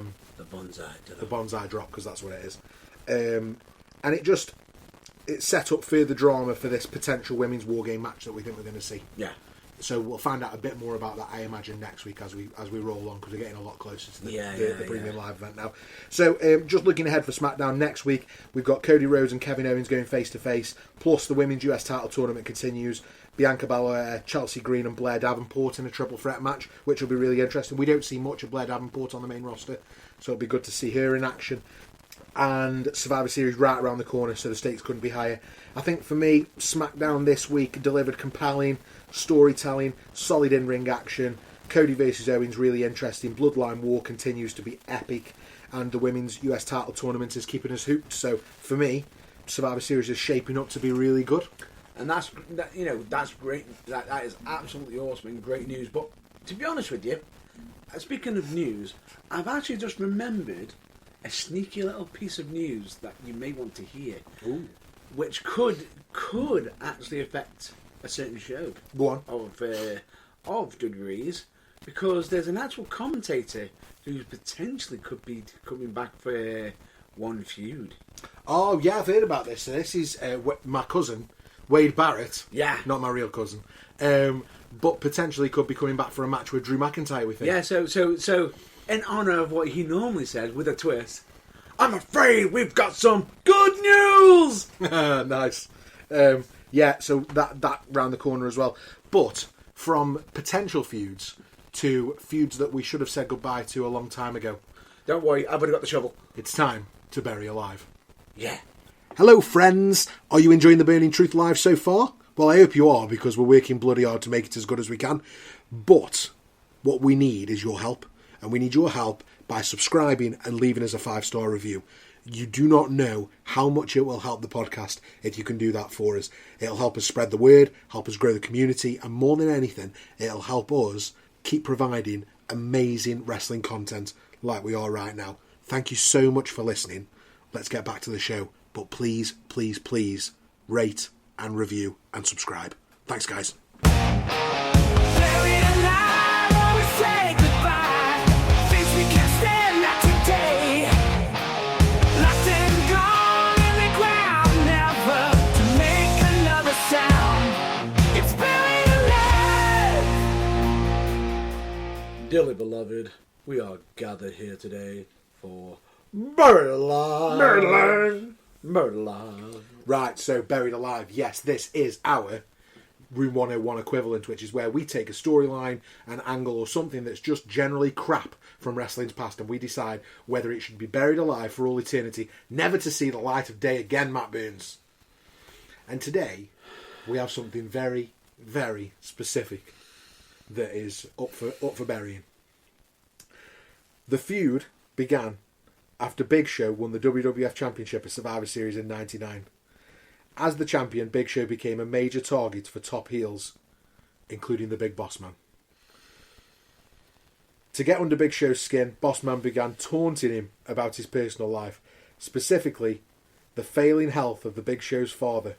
Speaker 2: bonsai drop because that's what it is. And it set up further drama for this potential women's war game match that we think we're going to see.
Speaker 1: Yeah.
Speaker 2: So we'll find out a bit more about that, I imagine, next week as we roll on, because we're getting a lot closer to the premium live event now. So just looking ahead for SmackDown next week, we've got Cody Rhodes and Kevin Owens going face to face. Plus the women's US title tournament continues. Bianca Belair, Chelsea Green, and Blair Davenport in a triple threat match, which will be really interesting. We don't see much of Blair Davenport on the main roster, so it'll be good to see her in action. And Survivor Series right around the corner, so the stakes couldn't be higher. I think for me, SmackDown this week delivered compelling storytelling, solid in-ring action. Cody versus Owens, really interesting. Bloodline War continues to be epic, and the women's US title tournament is keeping us hooked. So for me, Survivor Series is shaping up to be really good.
Speaker 1: And that's great. That is absolutely awesome and great news. But to be honest with you, speaking of news, I've actually just remembered a sneaky little piece of news that you may want to hear, which could actually affect a certain show.
Speaker 2: Go on.
Speaker 1: Of WWE's, because there's an actual commentator who potentially could be coming back for one feud.
Speaker 2: Oh yeah, I've heard about this. So this is my cousin Wade Barrett.
Speaker 1: Yeah,
Speaker 2: not my real cousin. But potentially could be coming back for a match with Drew McIntyre, we think.
Speaker 1: Yeah, so in honour of what he normally says, with a twist, I'm afraid we've got some good news!
Speaker 2: Nice. Yeah, so that round the corner as well. But from potential feuds to feuds that we should have said goodbye to a long time ago.
Speaker 1: Don't worry, I've already got the shovel.
Speaker 2: It's time to bury alive.
Speaker 1: Yeah.
Speaker 2: Hello, friends. Are you enjoying the Burning Truth Live so far? Well, I hope you are, because we're working bloody hard to make it as good as we can. But what we need is your help. And we need your help by subscribing and leaving us a 5-star review. You do not know how much it will help the podcast if you can do that for us. It'll help us spread the word, help us grow the community, and more than anything, it'll help us keep providing amazing wrestling content like we are right now. Thank you so much for listening. Let's get back to the show. But please, please, please rate and review and subscribe. Thanks, guys.
Speaker 1: Dearly beloved, we are gathered here today for Buried Alive. Buried Alive.
Speaker 2: Right, so Buried Alive. Yes, this is our Room 101 equivalent, which is where we take a storyline, an angle, or something that's just generally crap from wrestling's past, and we decide whether it should be buried alive for all eternity, never to see the light of day again, Matt Burns. And today, we have something very, very specific that is up for burying. The feud began after Big Show won the WWF Championship at Survivor Series in '99. As the champion, Big Show became a major target for top heels, including the Big Boss Man. To get under Big Show's skin, Boss Man began taunting him about his personal life, specifically the failing health of the Big Show's father,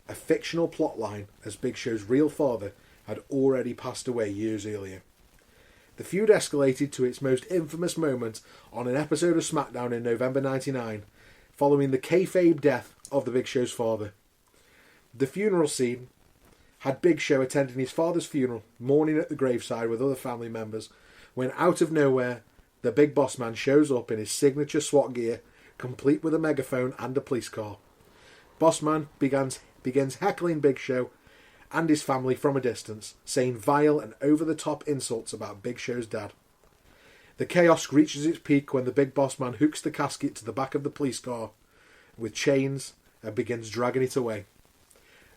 Speaker 2: a fictional plotline as Big Show's real father had already passed away years earlier. The feud escalated to its most infamous moment on an episode of SmackDown in November '99, following the kayfabe death of the Big Show's father. The funeral scene had Big Show attending his father's funeral, mourning at the graveside with other family members, when out of nowhere, the Big Boss Man shows up in his signature SWAT gear, complete with a megaphone and a police car. Boss Man begins heckling Big Show and his family from a distance, saying vile and over-the-top insults about Big Show's dad. The chaos reaches its peak when the Big Boss Man hooks the casket to the back of the police car with chains and begins dragging it away.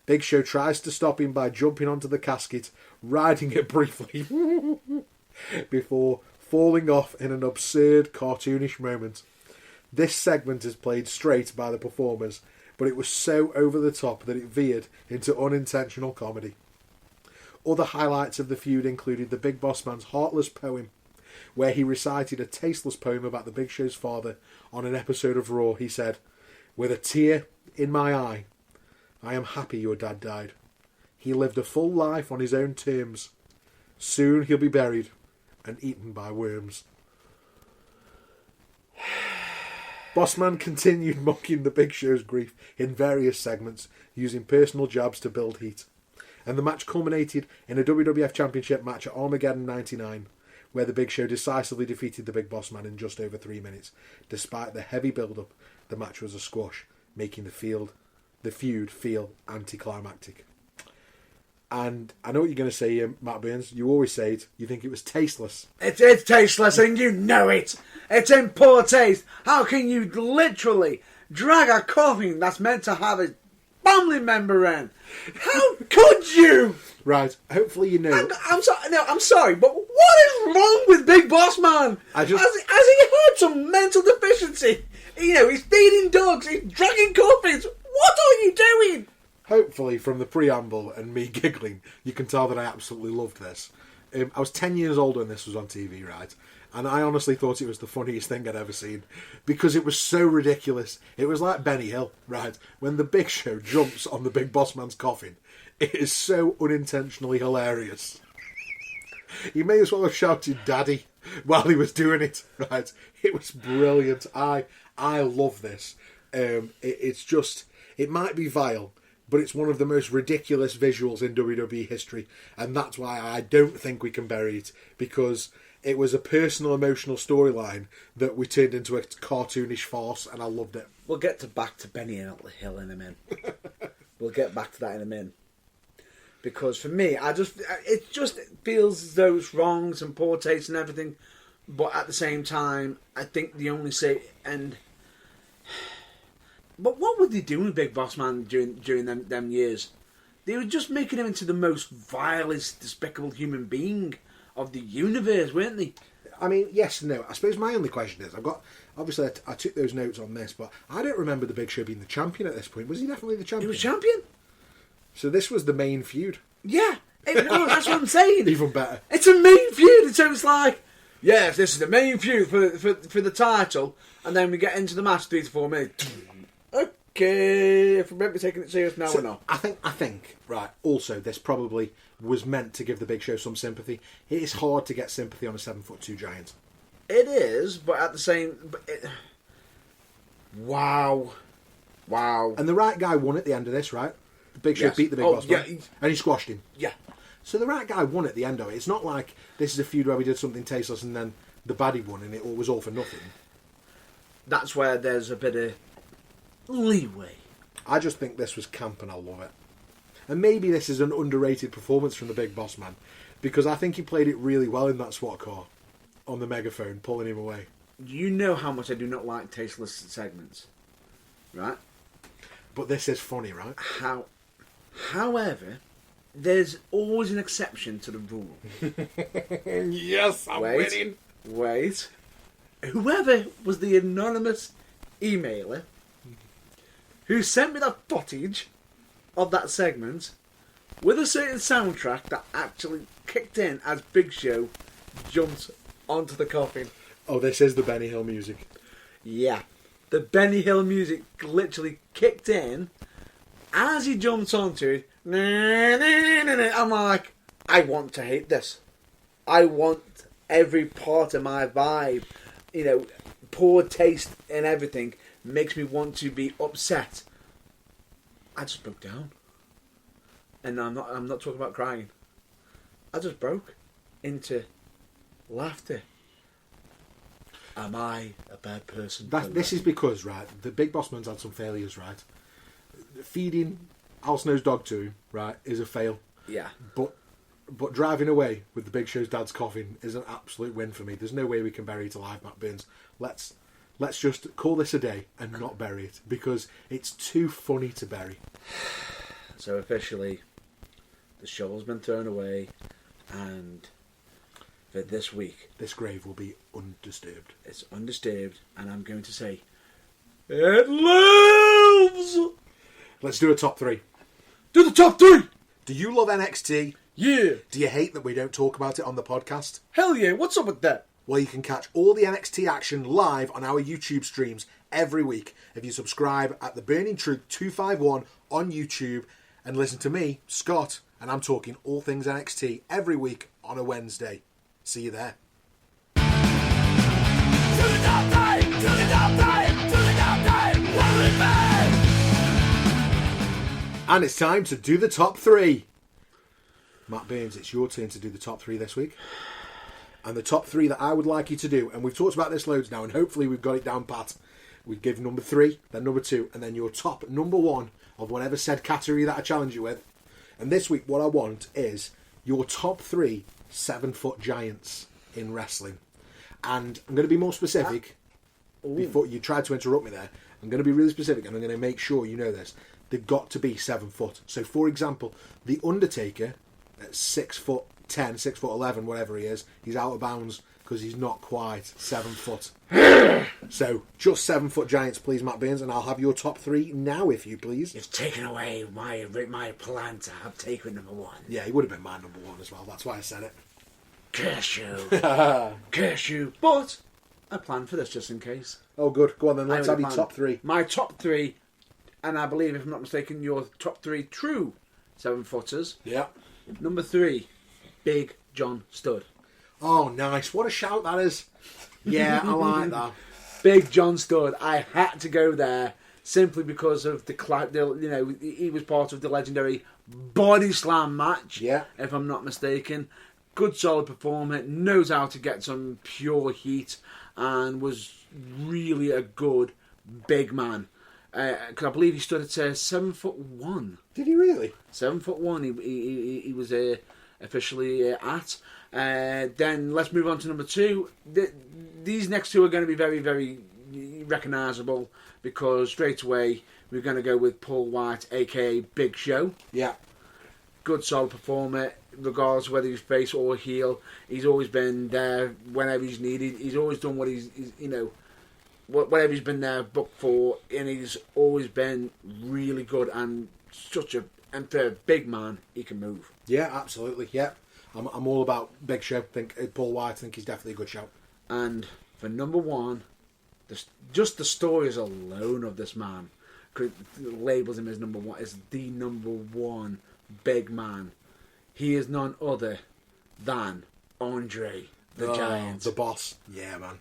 Speaker 2: Big Show tries to stop him by jumping onto the casket, riding it briefly, before falling off in an absurd, cartoonish moment. This segment is played straight by the performers, but it was so over the top that it veered into unintentional comedy. Other highlights of the feud included the Big Boss Man's heartless poem, where he recited a tasteless poem about the Big Show's father on an episode of Raw. He said, "With a tear in my eye, I am happy your dad died. He lived a full life on his own terms. Soon he'll be buried and eaten by worms." Bossman continued mocking the Big Show's grief in various segments, using personal jabs to build heat. And the match culminated in a WWF Championship match at Armageddon '99, where the Big Show decisively defeated the Big Boss Man in just over 3 minutes. Despite the heavy build-up, the match was a squash, making the feud feel anticlimactic. And I know what you're going to say, Matt Burns. You always say it. You think it was tasteless.
Speaker 1: It's tasteless, and you know it. It's in poor taste. How can you literally drag a coffin that's meant to have a family member in? How could you?
Speaker 2: Right. Hopefully you know.
Speaker 1: I'm sorry, but what is wrong with Big Boss Man? Has he had some mental deficiency? You know, he's feeding dogs. He's dragging coffins. What are you doing?
Speaker 2: Hopefully, from the preamble and me giggling, you can tell that I absolutely loved this. I was 10 years old when this was on TV, right? And I honestly thought it was the funniest thing I'd ever seen, because it was so ridiculous. It was like Benny Hill, right? When the Big Show jumps on the Big Boss Man's coffin, it is so unintentionally hilarious. He may as well have shouted "Daddy" while he was doing it, right? It was brilliant. I love this. It's just, it might be vile, but it's one of the most ridiculous visuals in WWE history, and that's why I don't think we can bury it, because it was a personal, emotional storyline that we turned into a cartoonish farce, and I loved it.
Speaker 1: We'll get back to Benny Hill in a minute. We'll get back to that in a minute. Because for me, it just feels as though it's wrongs and poor taste and everything, but at the same time, I think the only say and. But what were they doing with Big Boss Man during them years? They were just making him into the most vilest, despicable human being of the universe, weren't they?
Speaker 2: I mean, yes and no. I suppose my only question is, obviously I took those notes on this, but I don't remember the Big Show being the champion at this point. Was he definitely the champion?
Speaker 1: He was champion.
Speaker 2: So this was the main feud.
Speaker 1: Yeah. No, that's what I'm saying.
Speaker 2: Even better.
Speaker 1: It's a main feud. So it's like, yes, this is the main feud for the title, and then we get into the match 3 to 4 minutes. Okay, if we're taking it serious now or not.
Speaker 2: I think, right, also, this probably was meant to give the Big Show some sympathy. It is hard to get sympathy on a 7'2" giant.
Speaker 1: It is, but at the same... Wow.
Speaker 2: And the right guy won at the end of this, right? The Big Show beat the Big Boss Man, and he squashed him.
Speaker 1: Yeah.
Speaker 2: So the right guy won at the end of it. It's not like this is a feud where we did something tasteless and then the baddie won and it was all for nothing.
Speaker 1: That's where there's a bit of leeway.
Speaker 2: I just think this was camp and I love it. And maybe this is an underrated performance from the Big Boss Man, because I think he played it really well in that SWAT car on the megaphone, pulling him away.
Speaker 1: You know how much I do not like tasteless segments, right?
Speaker 2: But this is funny, right?
Speaker 1: However, there's always an exception to the rule.
Speaker 2: Yes, I'm winning.
Speaker 1: Wait. Whoever was the anonymous emailer who sent me that footage of that segment with a certain soundtrack that actually kicked in as Big Show jumped onto the coffin.
Speaker 2: Oh, this is the Benny Hill music.
Speaker 1: Yeah. The Benny Hill music literally kicked in as he jumped onto it. I'm like, I want to hate this. I want every part of my vibe. You know, poor taste and everything makes me want to be upset. I just broke down. And I'm not talking about crying. I just broke into laughter. Am I a bad person?
Speaker 2: This is because, right, the Big Boss Man's had some failures, right? Feeding Al Snow's dog to him, right, is a fail.
Speaker 1: Yeah.
Speaker 2: But driving away with the Big Show's dad's coffin is an absolute win for me. There's no way we can bury it alive, Matt Burns. Let's just call this a day and not bury it, because it's too funny to bury.
Speaker 1: So officially, the shovel's been thrown away, and for this week,
Speaker 2: this grave will be undisturbed.
Speaker 1: It's undisturbed, and I'm going to say, it lives!
Speaker 2: Let's do a top 3.
Speaker 1: Do the top 3!
Speaker 2: Do you love NXT?
Speaker 1: Yeah.
Speaker 2: Do you hate that we don't talk about it on the podcast?
Speaker 1: Hell yeah, what's up with that?
Speaker 2: Well, you can catch all the NXT action live on our YouTube streams every week if you subscribe at The Burning Truth 251 on YouTube and listen to me, Scott, and I'm talking all things NXT every week on a Wednesday. See you there.
Speaker 3: To the top time! To the top time! To the top time! What is bad?
Speaker 2: And it's time to do the top 3. Matt Burns, it's your turn to do the top 3 this week. And the top 3 that I would like you to do, and we've talked about this loads now, and hopefully we've got it down pat. We give number 3, then number 2, and then your top number 1 of whatever said category that I challenge you with. And this week, what I want is your top 3 7-foot giants in wrestling. And I'm going to be more specific. Before you tried to interrupt me there, I'm going to be really specific, and I'm going to make sure you know this. They've got to be 7 foot. So, for example, The Undertaker at 6'10", 6'11", whatever he is, he's out of bounds because he's not quite 7 foot. So, just 7-foot giants, please, Matt Burns, and I'll have your top 3 now, if you please.
Speaker 1: You've taken away my plan to have taken number 1.
Speaker 2: Yeah, he would have been my number 1 as well. That's why I said it.
Speaker 1: Curse you. Curse you. But I planned for this just in case.
Speaker 2: Oh, good. Go on then, let's have your top 3.
Speaker 1: My top 3, and I believe, if I'm not mistaken, your top 3 true 7-footers.
Speaker 2: Yeah.
Speaker 1: Number 3, Big John Studd.
Speaker 2: Oh, nice. What a shout that is. Yeah, I like that.
Speaker 1: Big John Studd. I had to go there simply because of he was part of the legendary Body Slam match.
Speaker 2: Yeah.
Speaker 1: If I'm not mistaken. Good solid performer, knows how to get some pure heat, and was really a good big man. Because I believe he stood at 7'1".
Speaker 2: Did he really?
Speaker 1: 7'1". He was officially at. Then let's move on to number 2. These next 2 are going to be very, very recognisable, because straight away we're going to go with Paul White, aka Big Show.
Speaker 2: Yeah.
Speaker 1: good solid performer, regardless of whether he's face or heel. He's always been there whenever he's needed. He's always done what he's whatever he's been there booked for, and he's always been really good and and for a big man, he can move.
Speaker 2: Yeah, absolutely. Yeah, I'm all about Big Show. I think Paul White. I think he's definitely a good shout.
Speaker 1: And for number one, just the stories alone of this man labels him as number one. Is the number one big man. He is none other than Andre the Giant,
Speaker 2: the boss. Yeah, man.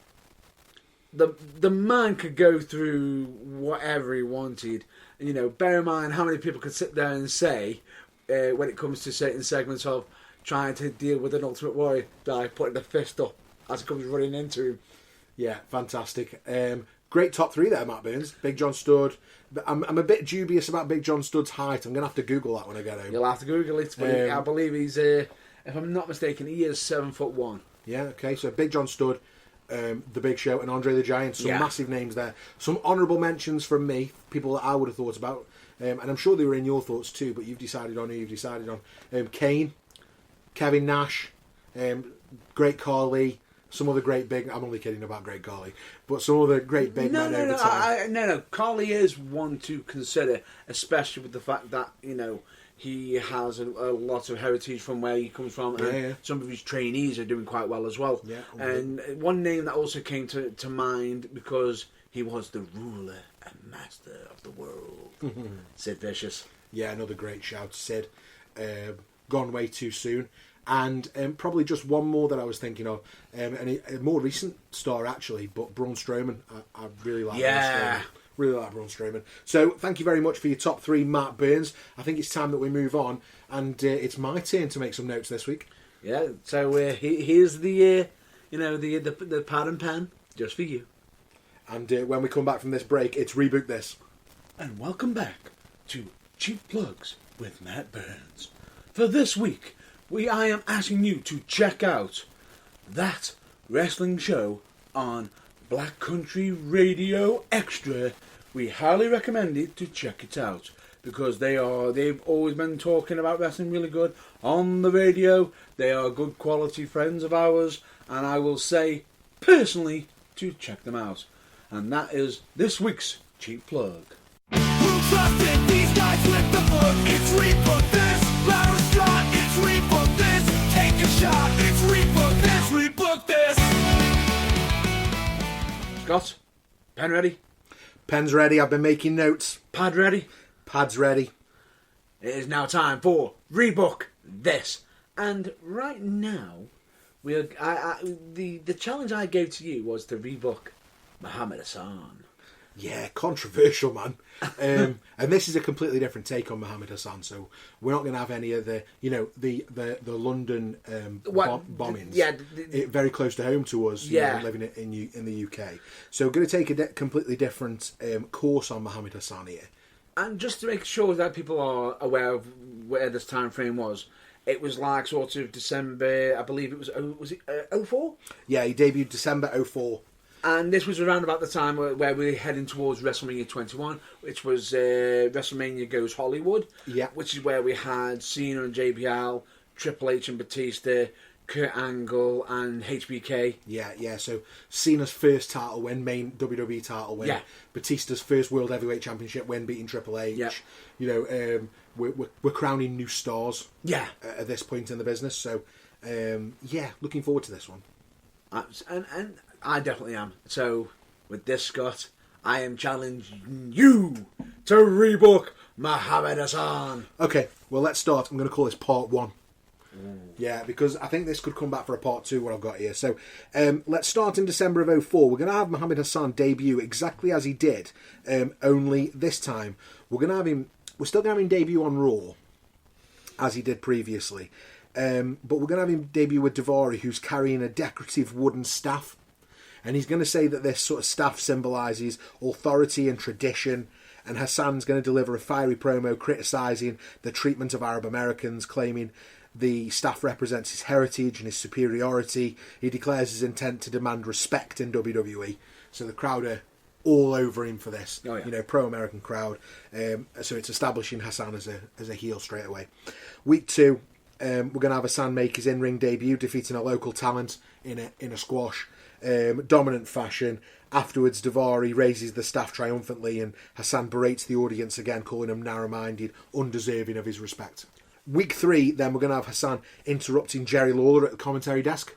Speaker 1: The man could go through whatever he wanted. Bear in mind how many people could sit there and say, when it comes to certain segments of trying to deal with an Ultimate Warrior, by putting the fist up as it comes running into him.
Speaker 2: Yeah, fantastic. Great top three there, Matt Burns. Big John Studd. I'm a bit dubious about Big John Studd's height. I'm going to have to Google that when I get home.
Speaker 1: You'll have to Google it, but I believe he's, if I'm not mistaken, he is 7'1".
Speaker 2: Yeah, okay, so Big John Studd, The Big Show, and Andre the Giant. Some massive names there. Some honourable mentions from me, people that I would have thought about. And I'm sure they were in your thoughts too, but you've decided on who you've decided on. Kane, Kevin Nash, Great Khali, some other great big... I'm only kidding about Great Khali, but some other great big men over time.
Speaker 1: No. Khali is one to consider, especially with the fact that, he has a lot of heritage from where he comes from, and some of his trainees are doing quite well as well.
Speaker 2: Yeah,
Speaker 1: and one name that also came to mind, because he was the ruler and master of the world, Sid Vicious.
Speaker 2: Yeah, another great shout, Sid. Gone way too soon. And probably just one more that I was thinking of, and a more recent star actually, but Braun Strowman. I really like Braun Strowman. Really like Braun Strowman. So thank you very much for your top three, Matt Burns. I think it's time that we move on, and it's my turn to make some notes this week.
Speaker 1: Yeah. So here's the the pad and pen just for you.
Speaker 2: And when we come back from this break, it's Reboot This.
Speaker 1: And welcome back to Cheap Plugs with Matt Burns. For this week, I am asking you to check out that wrestling show on Black Country Radio Extra. We highly recommend it to check it out, because they've always been talking about wrestling really good on the radio. They are good quality friends of ours, and I will say personally to check them out. And that is this week's Cheap Plug.
Speaker 3: Who trusted these guys with the book? It's Reboot This. Loud strong, it's Reboot This. Take a shot, it's Reboot This. Reboot This.
Speaker 1: Scott, pen ready?
Speaker 2: Pen's ready. I've been making notes.
Speaker 1: Pad ready?
Speaker 2: Pad's ready.
Speaker 1: It is now time for Rebook This. And right now, the challenge I gave to you was to rebook Muhammad Hassan.
Speaker 2: Yeah, controversial, man. And this is a completely different take on Muhammad Hassan. So we're not going to have any of the London bombings.
Speaker 1: Yeah,
Speaker 2: very close to home to us. Living in the UK. So we're going to take a completely different course on Muhammad Hassan here. And
Speaker 1: just to make sure that people are aware of where this time frame was, it was like sort of December. I believe it was. Was it 04?
Speaker 2: Yeah, he debuted December 04.
Speaker 1: And this was around about the time where we were heading towards WrestleMania 21, which was WrestleMania Goes Hollywood.
Speaker 2: Yeah. Which
Speaker 1: is where we had Cena and JBL, Triple H and Batista, Kurt Angle and HBK.
Speaker 2: Yeah. So Cena's first title win, main WWE title win. Yeah. Batista's first World Heavyweight Championship win, beating Triple H. Yeah. We're crowning new stars.
Speaker 1: Yeah.
Speaker 2: At this point in the business. So, looking forward to this one.
Speaker 1: And I definitely am. So, with this, Scott, I am challenging you to rebook Muhammad Hassan.
Speaker 2: Okay, well, let's start. I'm going to call this part one. Yeah, because I think this could come back for a part two, what I've got here. So, let's start in December of 04. We're going to have Muhammad Hassan debut exactly as he did, only this time we're still going to have him debut on Raw, as he did previously. But we're going to have him debut with Daivari, who's carrying a decorative wooden staff. And he's going to say that this sort of staff symbolises authority and tradition. And Hassan's going to deliver a fiery promo criticising the treatment of Arab Americans, claiming the staff represents his heritage and his superiority. He declares his intent to demand respect in WWE. So the crowd are all over him for this.
Speaker 1: Oh, yeah.
Speaker 2: You know, pro-American crowd. So it's establishing Hassan as a heel straight away. Week 2, we're going to have Hassan make his in-ring debut, defeating a local talent in a squash. Dominant fashion. Afterwards, Daivari raises the staff triumphantly and Hassan berates the audience again, calling him narrow-minded, undeserving of his respect. Week 3, then we're going to have Hassan interrupting Jerry Lawler at the commentary desk,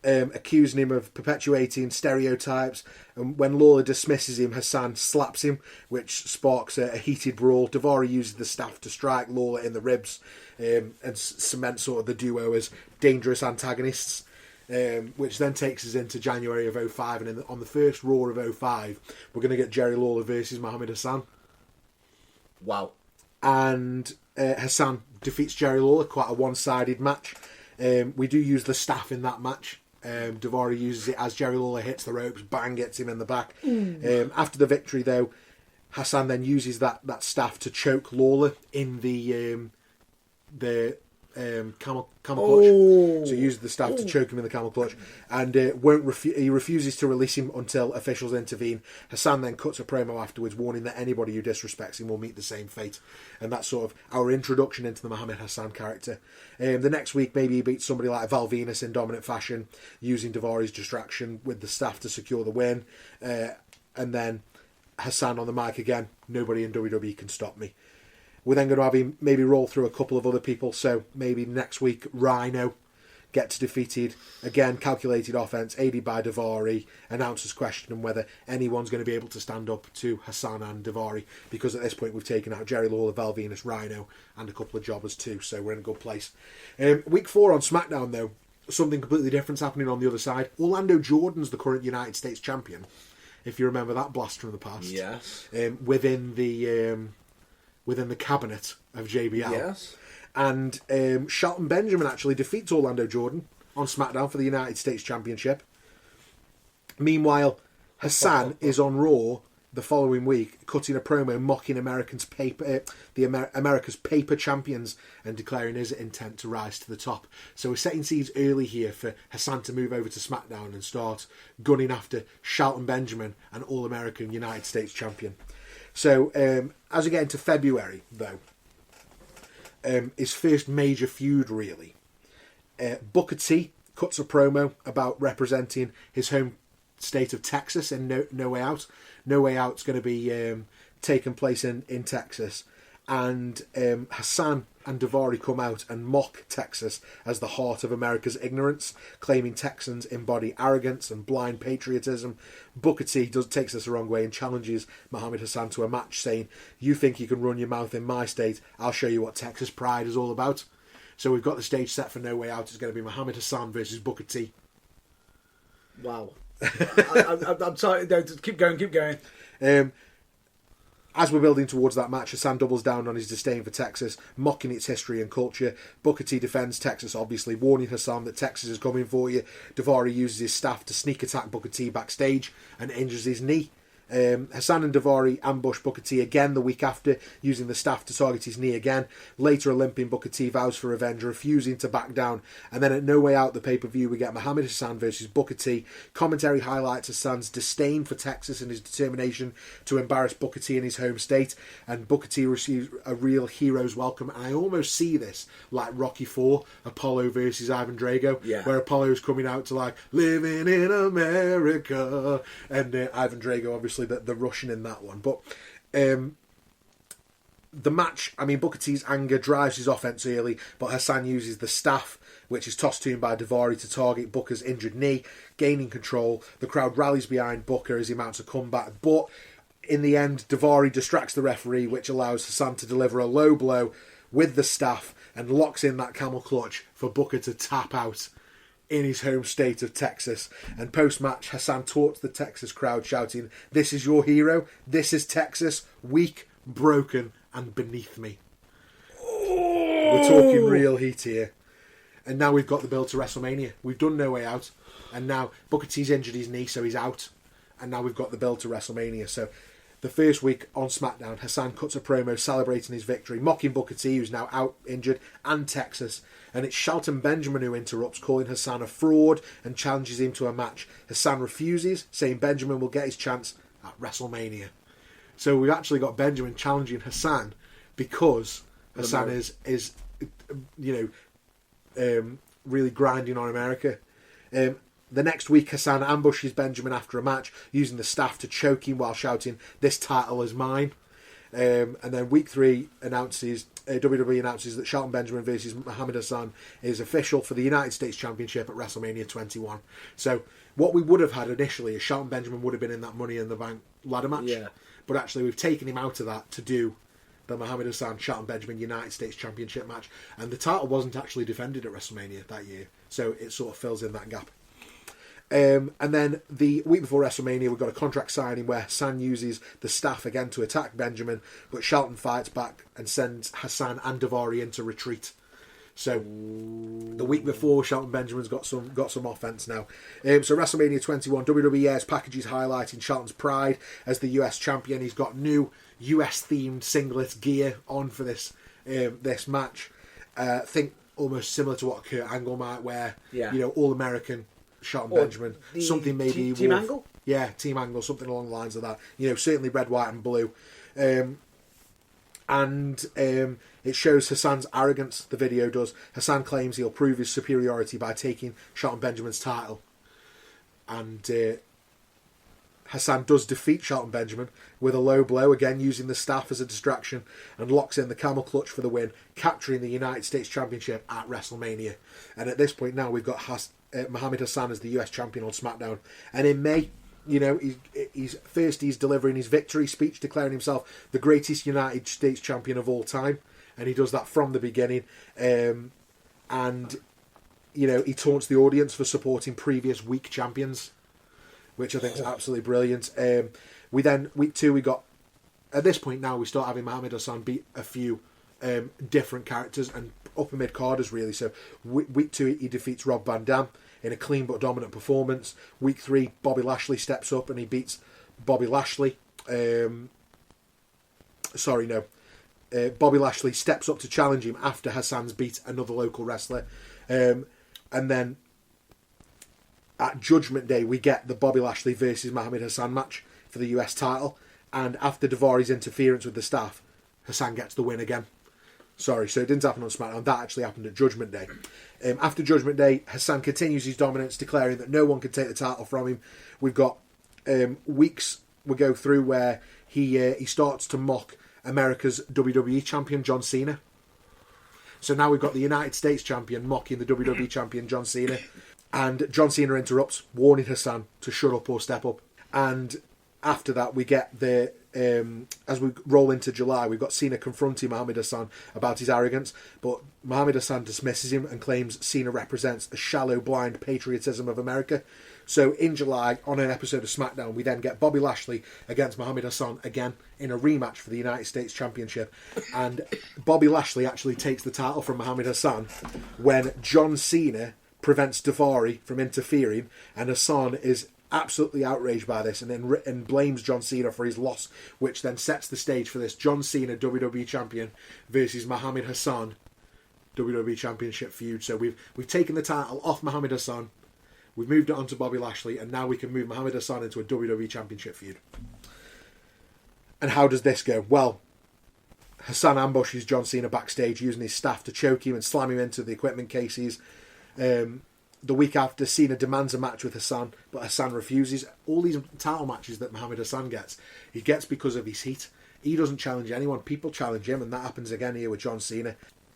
Speaker 2: accusing him of perpetuating stereotypes, and when Lawler dismisses him, Hassan slaps him, which sparks a heated brawl. Daivari uses the staff to strike Lawler in the ribs and cement sort of the duo as dangerous antagonists. Which then takes us into January of 05, and on the first Raw of 05, we're going to get Jerry Lawler versus Muhammad Hassan.
Speaker 1: Wow.
Speaker 2: And Hassan defeats Jerry Lawler, quite a one-sided match. We do use the staff in that match. Daivari uses it as Jerry Lawler hits the ropes, bang, gets him in the back. After the victory, though, Hassan then uses that staff to choke Lawler in the camel clutch. So he uses the staff to choke him in the camel clutch, and he refuses to release him until officials intervene. Hassan then cuts a promo afterwards, warning that anybody who disrespects him will meet the same fate. And that's sort of our introduction into the Muhammad Hassan character. The next week, maybe he beats somebody like Val Venus in dominant fashion, using Daivari's distraction with the staff to secure the win. And then Hassan on the mic again. Nobody in WWE can stop me. We're then going to have him maybe roll through a couple of other people. So maybe next week, Rhino gets defeated. Again, calculated offense, aided by Daivari. Announcers question him whether anyone's going to be able to stand up to Hassan and Daivari, because at this point we've taken out Jerry Lawler, Val Venus, Rhino, and a couple of jobbers too. So we're in a good place. Week 4 on SmackDown, though, something completely different's happening on the other side. Orlando Jordan's the current United States champion, if you remember that blast from the past.
Speaker 1: Yes.
Speaker 2: Within the cabinet of JBL.
Speaker 1: Yes.
Speaker 2: And Shelton Benjamin actually defeats Orlando Jordan on SmackDown for the United States Championship. Meanwhile, Hassan is on Raw the following week, cutting a promo mocking America's paper champions and declaring his intent to rise to the top. So we're setting seeds early here for Hassan to move over to SmackDown and start gunning after Shelton Benjamin, an All-American United States champion. So, as we get into February, though, his first major feud, really. Booker T cuts a promo about representing his home state of Texas in No Way Out. No Way Out's going to be taking place in Texas. And Hassan and Daivari come out and mock Texas as the heart of America's ignorance, claiming Texans embody arrogance and blind patriotism. Booker T takes this the wrong way and challenges Muhammad Hassan to a match, saying, "You think you can run your mouth in my state? I'll show you what Texas pride is all about." So we've got the stage set for No Way Out. It's going to be Muhammad Hassan versus Booker T.
Speaker 1: Wow. I'm sorry. No, keep going.
Speaker 2: As we're building towards that match, Hassan doubles down on his disdain for Texas, mocking its history and culture. Booker T defends Texas, obviously, warning Hassan that Texas is coming for you. Daivari uses his staff to sneak attack Booker T backstage and injures his knee. Hassan and Daivari ambush Booker T again the week after, using the staff to target his knee again. Later, a limping Booker T vows for revenge, refusing to back down. And then at No Way Out, the pay-per-view, we get Muhammad Hassan versus Booker T. Commentary highlights Hassan's disdain for Texas and his determination to embarrass Booker T in his home state. And Booker T receives a real hero's welcome. And I almost see this like Rocky IV, Apollo versus Ivan Drago, where Apollo's coming out to like, living in America. And Ivan Drago, obviously, the Russian in that one. But the match, I mean, Booker T's anger drives his offense early, but Hassan uses the staff, which is tossed to him by Daivari, to target Booker's injured knee, gaining control. The crowd rallies behind Booker as he mounts a comeback, but in the end, Daivari distracts the referee, which allows Hassan to deliver a low blow with the staff and locks in that camel clutch for Booker to tap out in his home state of Texas. And post-match, Hassan taunts the Texas crowd, shouting, "This is your hero. This is Texas. Weak, broken, and beneath me." We're talking real heat here. And now we've got the build to WrestleMania. We've done No Way Out. And now Booker T's injured his knee, so he's out. And now we've got the build to WrestleMania. So the first week on SmackDown, Hassan cuts a promo celebrating his victory, mocking Booker T, who's now out injured, and Texas. And it's Shelton Benjamin who interrupts, calling Hassan a fraud and challenges him to a match. Hassan refuses, saying Benjamin will get his chance at WrestleMania. So we've actually got Benjamin challenging Hassan because Hassan is really grinding on America. The next week, Hassan ambushes Benjamin after a match, using the staff to choke him while shouting, "This title is mine." And then week 3 WWE announces that Shelton Benjamin versus Muhammad Hassan is official for the United States Championship at WrestleMania 21. So what we would have had initially is Shelton Benjamin would have been in that Money in the Bank ladder match.
Speaker 1: Yeah.
Speaker 2: But actually we've taken him out of that to do the Muhammad Hassan Shelton Benjamin United States Championship match. And the title wasn't actually defended at WrestleMania that year. So it sort of fills in that gap. And then the week before WrestleMania, we've got a contract signing where Hassan uses the staff again to attack Benjamin, but Shelton fights back and sends Hassan and Daivari into retreat. So the week before, Shelton Benjamin's got some offense now. So WrestleMania 21, WWE airs packages highlighting Shelton's pride as the US champion. He's got new US themed singlet gear on for this match. I think almost similar to what Kurt Angle might wear.
Speaker 1: Yeah.
Speaker 2: All American. Shelton Benjamin, something maybe
Speaker 1: Team Angle?
Speaker 2: Yeah, Team Angle, something along the lines of that. Certainly red, white, and blue. It shows Hassan's arrogance. The video does. Hassan claims he'll prove his superiority by taking Shelton Benjamin's title, and Hassan does defeat Shelton Benjamin with a low blow, again using the staff as a distraction, and locks in the camel clutch for the win, capturing the United States Championship at WrestleMania. And at this point now, we've got Muhammad Hassan as the US champion on SmackDown. And in May, he's delivering his victory speech, declaring himself the greatest United States champion of all time, and he does that from the beginning. He taunts the audience for supporting previous weak champions, which I think is absolutely brilliant. Week 2, we got, at this point now, we start having Muhammad Hassan beat a few different characters and upper mid carders really. So week 2, he defeats Rob Van Dam in a clean but dominant performance. Week 3, Bobby Lashley steps up and he beats Bobby Lashley. Bobby Lashley steps up to challenge him after Hassan's beat another local wrestler. And then at Judgment Day, we get the Bobby Lashley versus Muhammad Hassan match for the US title. And after Daivari's interference with the staff, Hassan gets the win again. Sorry, so it didn't happen on SmackDown. That actually happened at Judgment Day. After Judgment Day, Hassan continues his dominance, declaring that no one can take the title from him. We've got weeks we go through where he starts to mock America's WWE champion, John Cena. So now we've got the United States champion mocking the WWE champion, John Cena. And John Cena interrupts, warning Hassan to shut up or step up. And after that, we get as we roll into July, we've got Cena confronting Muhammad Hassan about his arrogance, but Muhammad Hassan dismisses him and claims Cena represents the shallow, blind patriotism of America. So in July, on an episode of SmackDown, we then get Bobby Lashley against Muhammad Hassan again in a rematch for the United States Championship. And Bobby Lashley actually takes the title from Muhammad Hassan when John Cena prevents Daivari from interfering, and Hassan is absolutely outraged by this and blames John Cena for his loss, which then sets the stage for this John Cena WWE champion versus Muhammad Hassan WWE championship feud. So we've taken the title off Muhammad Hassan, we've moved it on to Bobby Lashley, and now we can move Muhammad Hassan into a WWE championship feud. And how does this go? Well, Hassan ambushes John Cena backstage using his staff to choke him and slam him into the equipment cases. The week after, Cena demands a match with Hassan, but Hassan refuses. All these title matches that Muhammad Hassan gets, he gets because of his heat. He doesn't challenge anyone. People challenge him, and that happens again here with John Cena.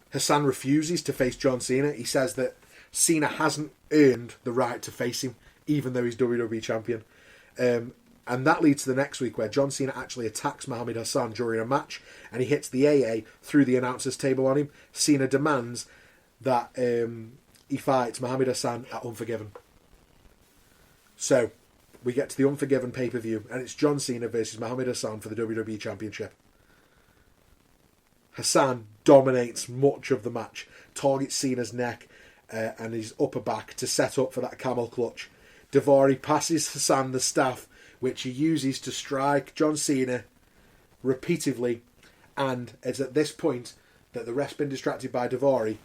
Speaker 2: Hassan refuses to face John Cena. He says that Cena hasn't earned the right to face him, even though he's WWE champion. And that leads to the next week where John Cena actually attacks Muhammad Hassan during a match, and he hits the AA through the announcer's table on him. Cena demands that he fights Muhammad Hassan at Unforgiven. So, we get to the Unforgiven pay-per-view, and it's John Cena versus Muhammad Hassan for the WWE Championship. Hassan dominates much of the match, targets Cena's neck and his upper back to set up for that camel clutch. Daivari passes Hassan the staff, which he uses to strike John Cena repeatedly, and it's at this point that the ref's been distracted by Daivari,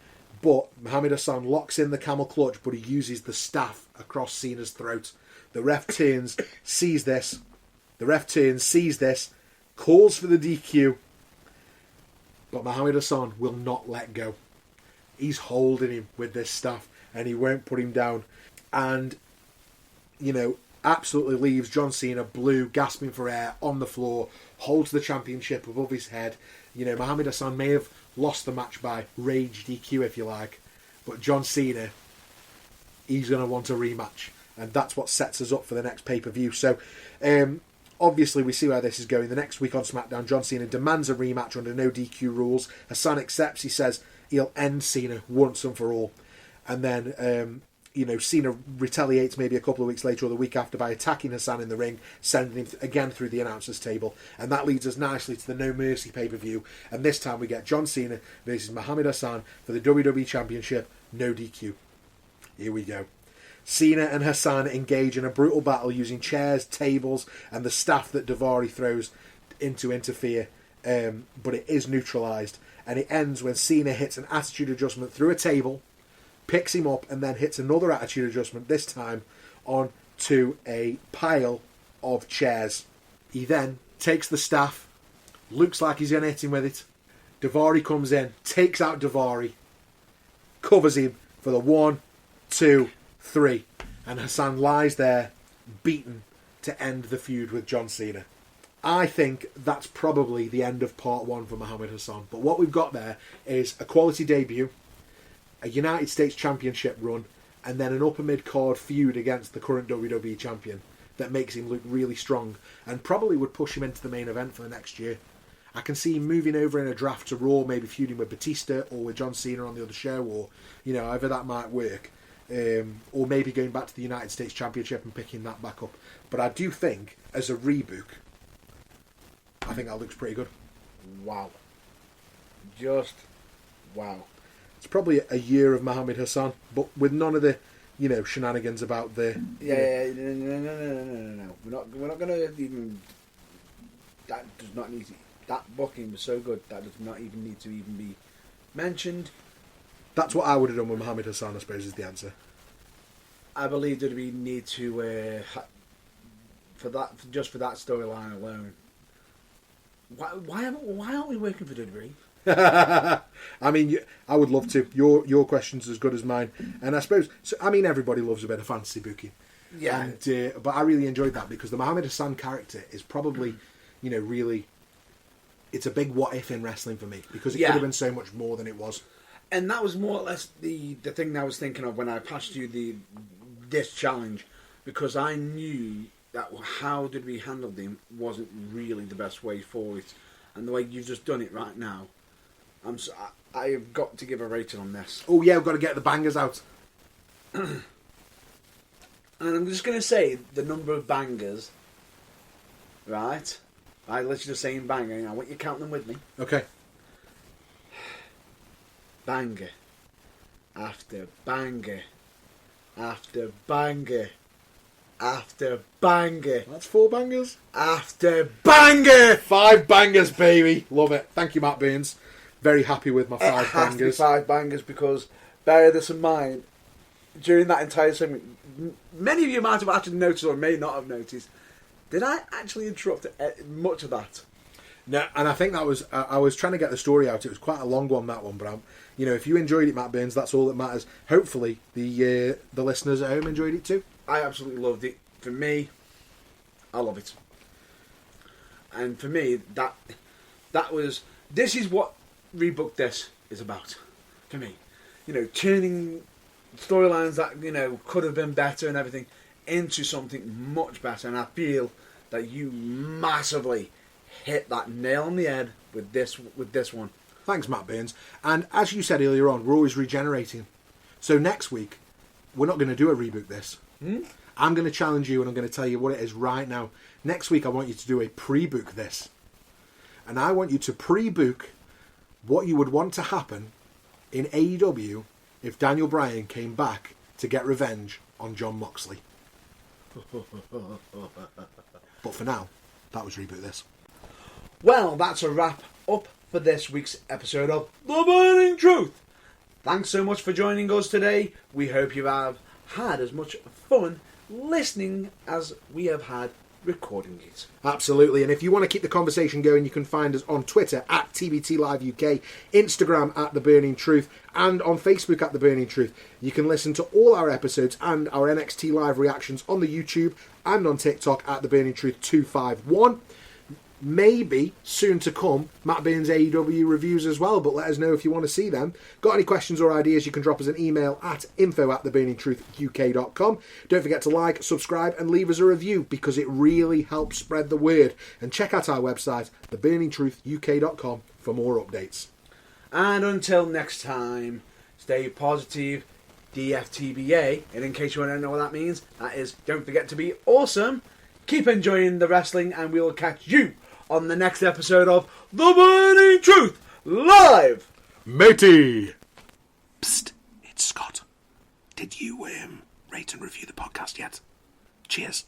Speaker 2: but Muhammad Hassan locks in the camel clutch, but he uses the staff across Cena's throat. The ref turns, sees this, The ref turns, sees this, calls for the DQ, but Muhammad Hassan will not let go. He's holding him with this staff and he won't put him down. And, absolutely leaves John Cena blue, gasping for air, on the floor, holds the championship above his head. Muhammad Hassan may have lost the match by rage DQ, if you like, but John Cena, he's going to want a rematch. And that's what sets us up for the next pay-per-view. So, obviously, we see where this is going. The next week on SmackDown, John Cena demands a rematch under no DQ rules. Hassan accepts. He says he'll end Cena once and for all. And then, Cena retaliates maybe a couple of weeks later or the week after by attacking Hassan in the ring, sending him again through the announcer's table. And that leads us nicely to the No Mercy pay-per-view. And this time we get John Cena versus Muhammad Hassan for the WWE Championship, no DQ. Here we go. Cena and Hassan engage in a brutal battle using chairs, tables, and the staff that Daivari throws in to interfere. But it is neutralised. And it ends when Cena hits an attitude adjustment through a table, picks him up, and then hits another attitude adjustment, this time onto a pile of chairs. He then takes the staff, looks like he's going to hit him with it. Daivari comes in, takes out Daivari, covers him for the 1, 2, 3, and Hassan lies there, beaten, to end the feud with John Cena. I think that's probably the end of part 1 for Muhammad Hassan. But what we've got there is a quality debut, a United States Championship run, and then an upper mid-card feud against the current WWE Champion that makes him look really strong and probably would push him into the main event for the next year. I can see him moving over in a draft to Raw, maybe feuding with Batista or with John Cena on the other show, or however that might work. Or maybe going back to the United States Championship and picking that back up. But I do think, as a rebook, I think that looks pretty good.
Speaker 1: Wow. Just wow.
Speaker 2: It's probably a year of Muhammad Hassan, but with none of the, shenanigans about the...
Speaker 1: No. We're not going to even... That does not need to... That booking was so good, that does not even need to even be mentioned.
Speaker 2: That's what I would have done with Muhammad Hassan, I suppose, is the answer.
Speaker 1: I believe that we need to, for that storyline alone. Why aren't we working for WWE?
Speaker 2: I mean, I would love to. Your question's as good as mine, and I suppose everybody loves a bit of fantasy booking.
Speaker 1: Yeah.
Speaker 2: And, but I really enjoyed that because the Muhammad Hassan character is probably, really, it's a big what if in wrestling for me because it could have been so much more than it was.
Speaker 1: And that was more or less the thing I was thinking of when I passed you this challenge, because I knew that how did we handle them wasn't really the best way for it, and the way you've just done it right now, I have got to give a rating on this.
Speaker 2: Oh yeah, we've got to get the bangers out.
Speaker 1: And I'm just going to say the number of bangers, right? I literally just saying banger. I want you to count them with me.
Speaker 2: Okay.
Speaker 1: Banger after banger after banger after banger.
Speaker 2: That's 4 bangers.
Speaker 1: After banger.
Speaker 2: 5 bangers, baby. Love it. Thank you, Matt Burns. Very happy with my 5
Speaker 1: it has
Speaker 2: bangers.
Speaker 1: To be 5 bangers because bear this in mind. During that entire segment, many of you might have actually noticed or may not have noticed. Did I actually interrupt much of that?
Speaker 2: No, and I think that was I was trying to get the story out. It was quite a long one, that one, but if you enjoyed it, Matt Burns, that's all that matters. Hopefully, the listeners at home enjoyed it too.
Speaker 1: I absolutely loved it. For me, I love it, and for me, this is what Rebook This is about. For me, turning storylines that could have been better and everything into something much better, and I feel that you massively hit that nail on the head with this one.
Speaker 2: Thanks, Matt Burns. And as you said earlier on, we're always regenerating. So next week, we're not going to do a Rebook This. I'm going to challenge you and I'm going to tell you what it is right now. Next week, I want you to do a pre-book this. And I want you to pre-book what you would want to happen in AEW if Daniel Bryan came back to get revenge on Jon Moxley. But for now, that was Rebook This.
Speaker 1: Well, that's a wrap up for this week's episode of The Burning Truth. Thanks so much for joining us today. We hope you have had as much fun listening as we have had recording it.
Speaker 2: Absolutely, and if you want to keep the conversation going, you can find us on Twitter at TBT Live UK, Instagram at The Burning Truth, and on Facebook at The Burning Truth. You can listen to all our episodes and our NXT Live reactions on the YouTube and on TikTok at The Burning Truth 251. Maybe soon to come, Matt Burns AEW reviews as well, but let us know if you want to see them. Got any questions or ideas, you can drop us an email at info@theburningtruthuk.com. Don't forget to like, subscribe and leave us a review because it really helps spread the word. And check out our website, theburningtruthuk.com, for more updates.
Speaker 1: And until next time, stay positive, DFTBA. And in case you don't know what that means, that is, don't forget to be awesome. Keep enjoying the wrestling, and we will catch you on the next episode of The Burning Truth Live!
Speaker 2: Matey!
Speaker 4: Psst, it's Scott. Did you rate and review the podcast yet? Cheers.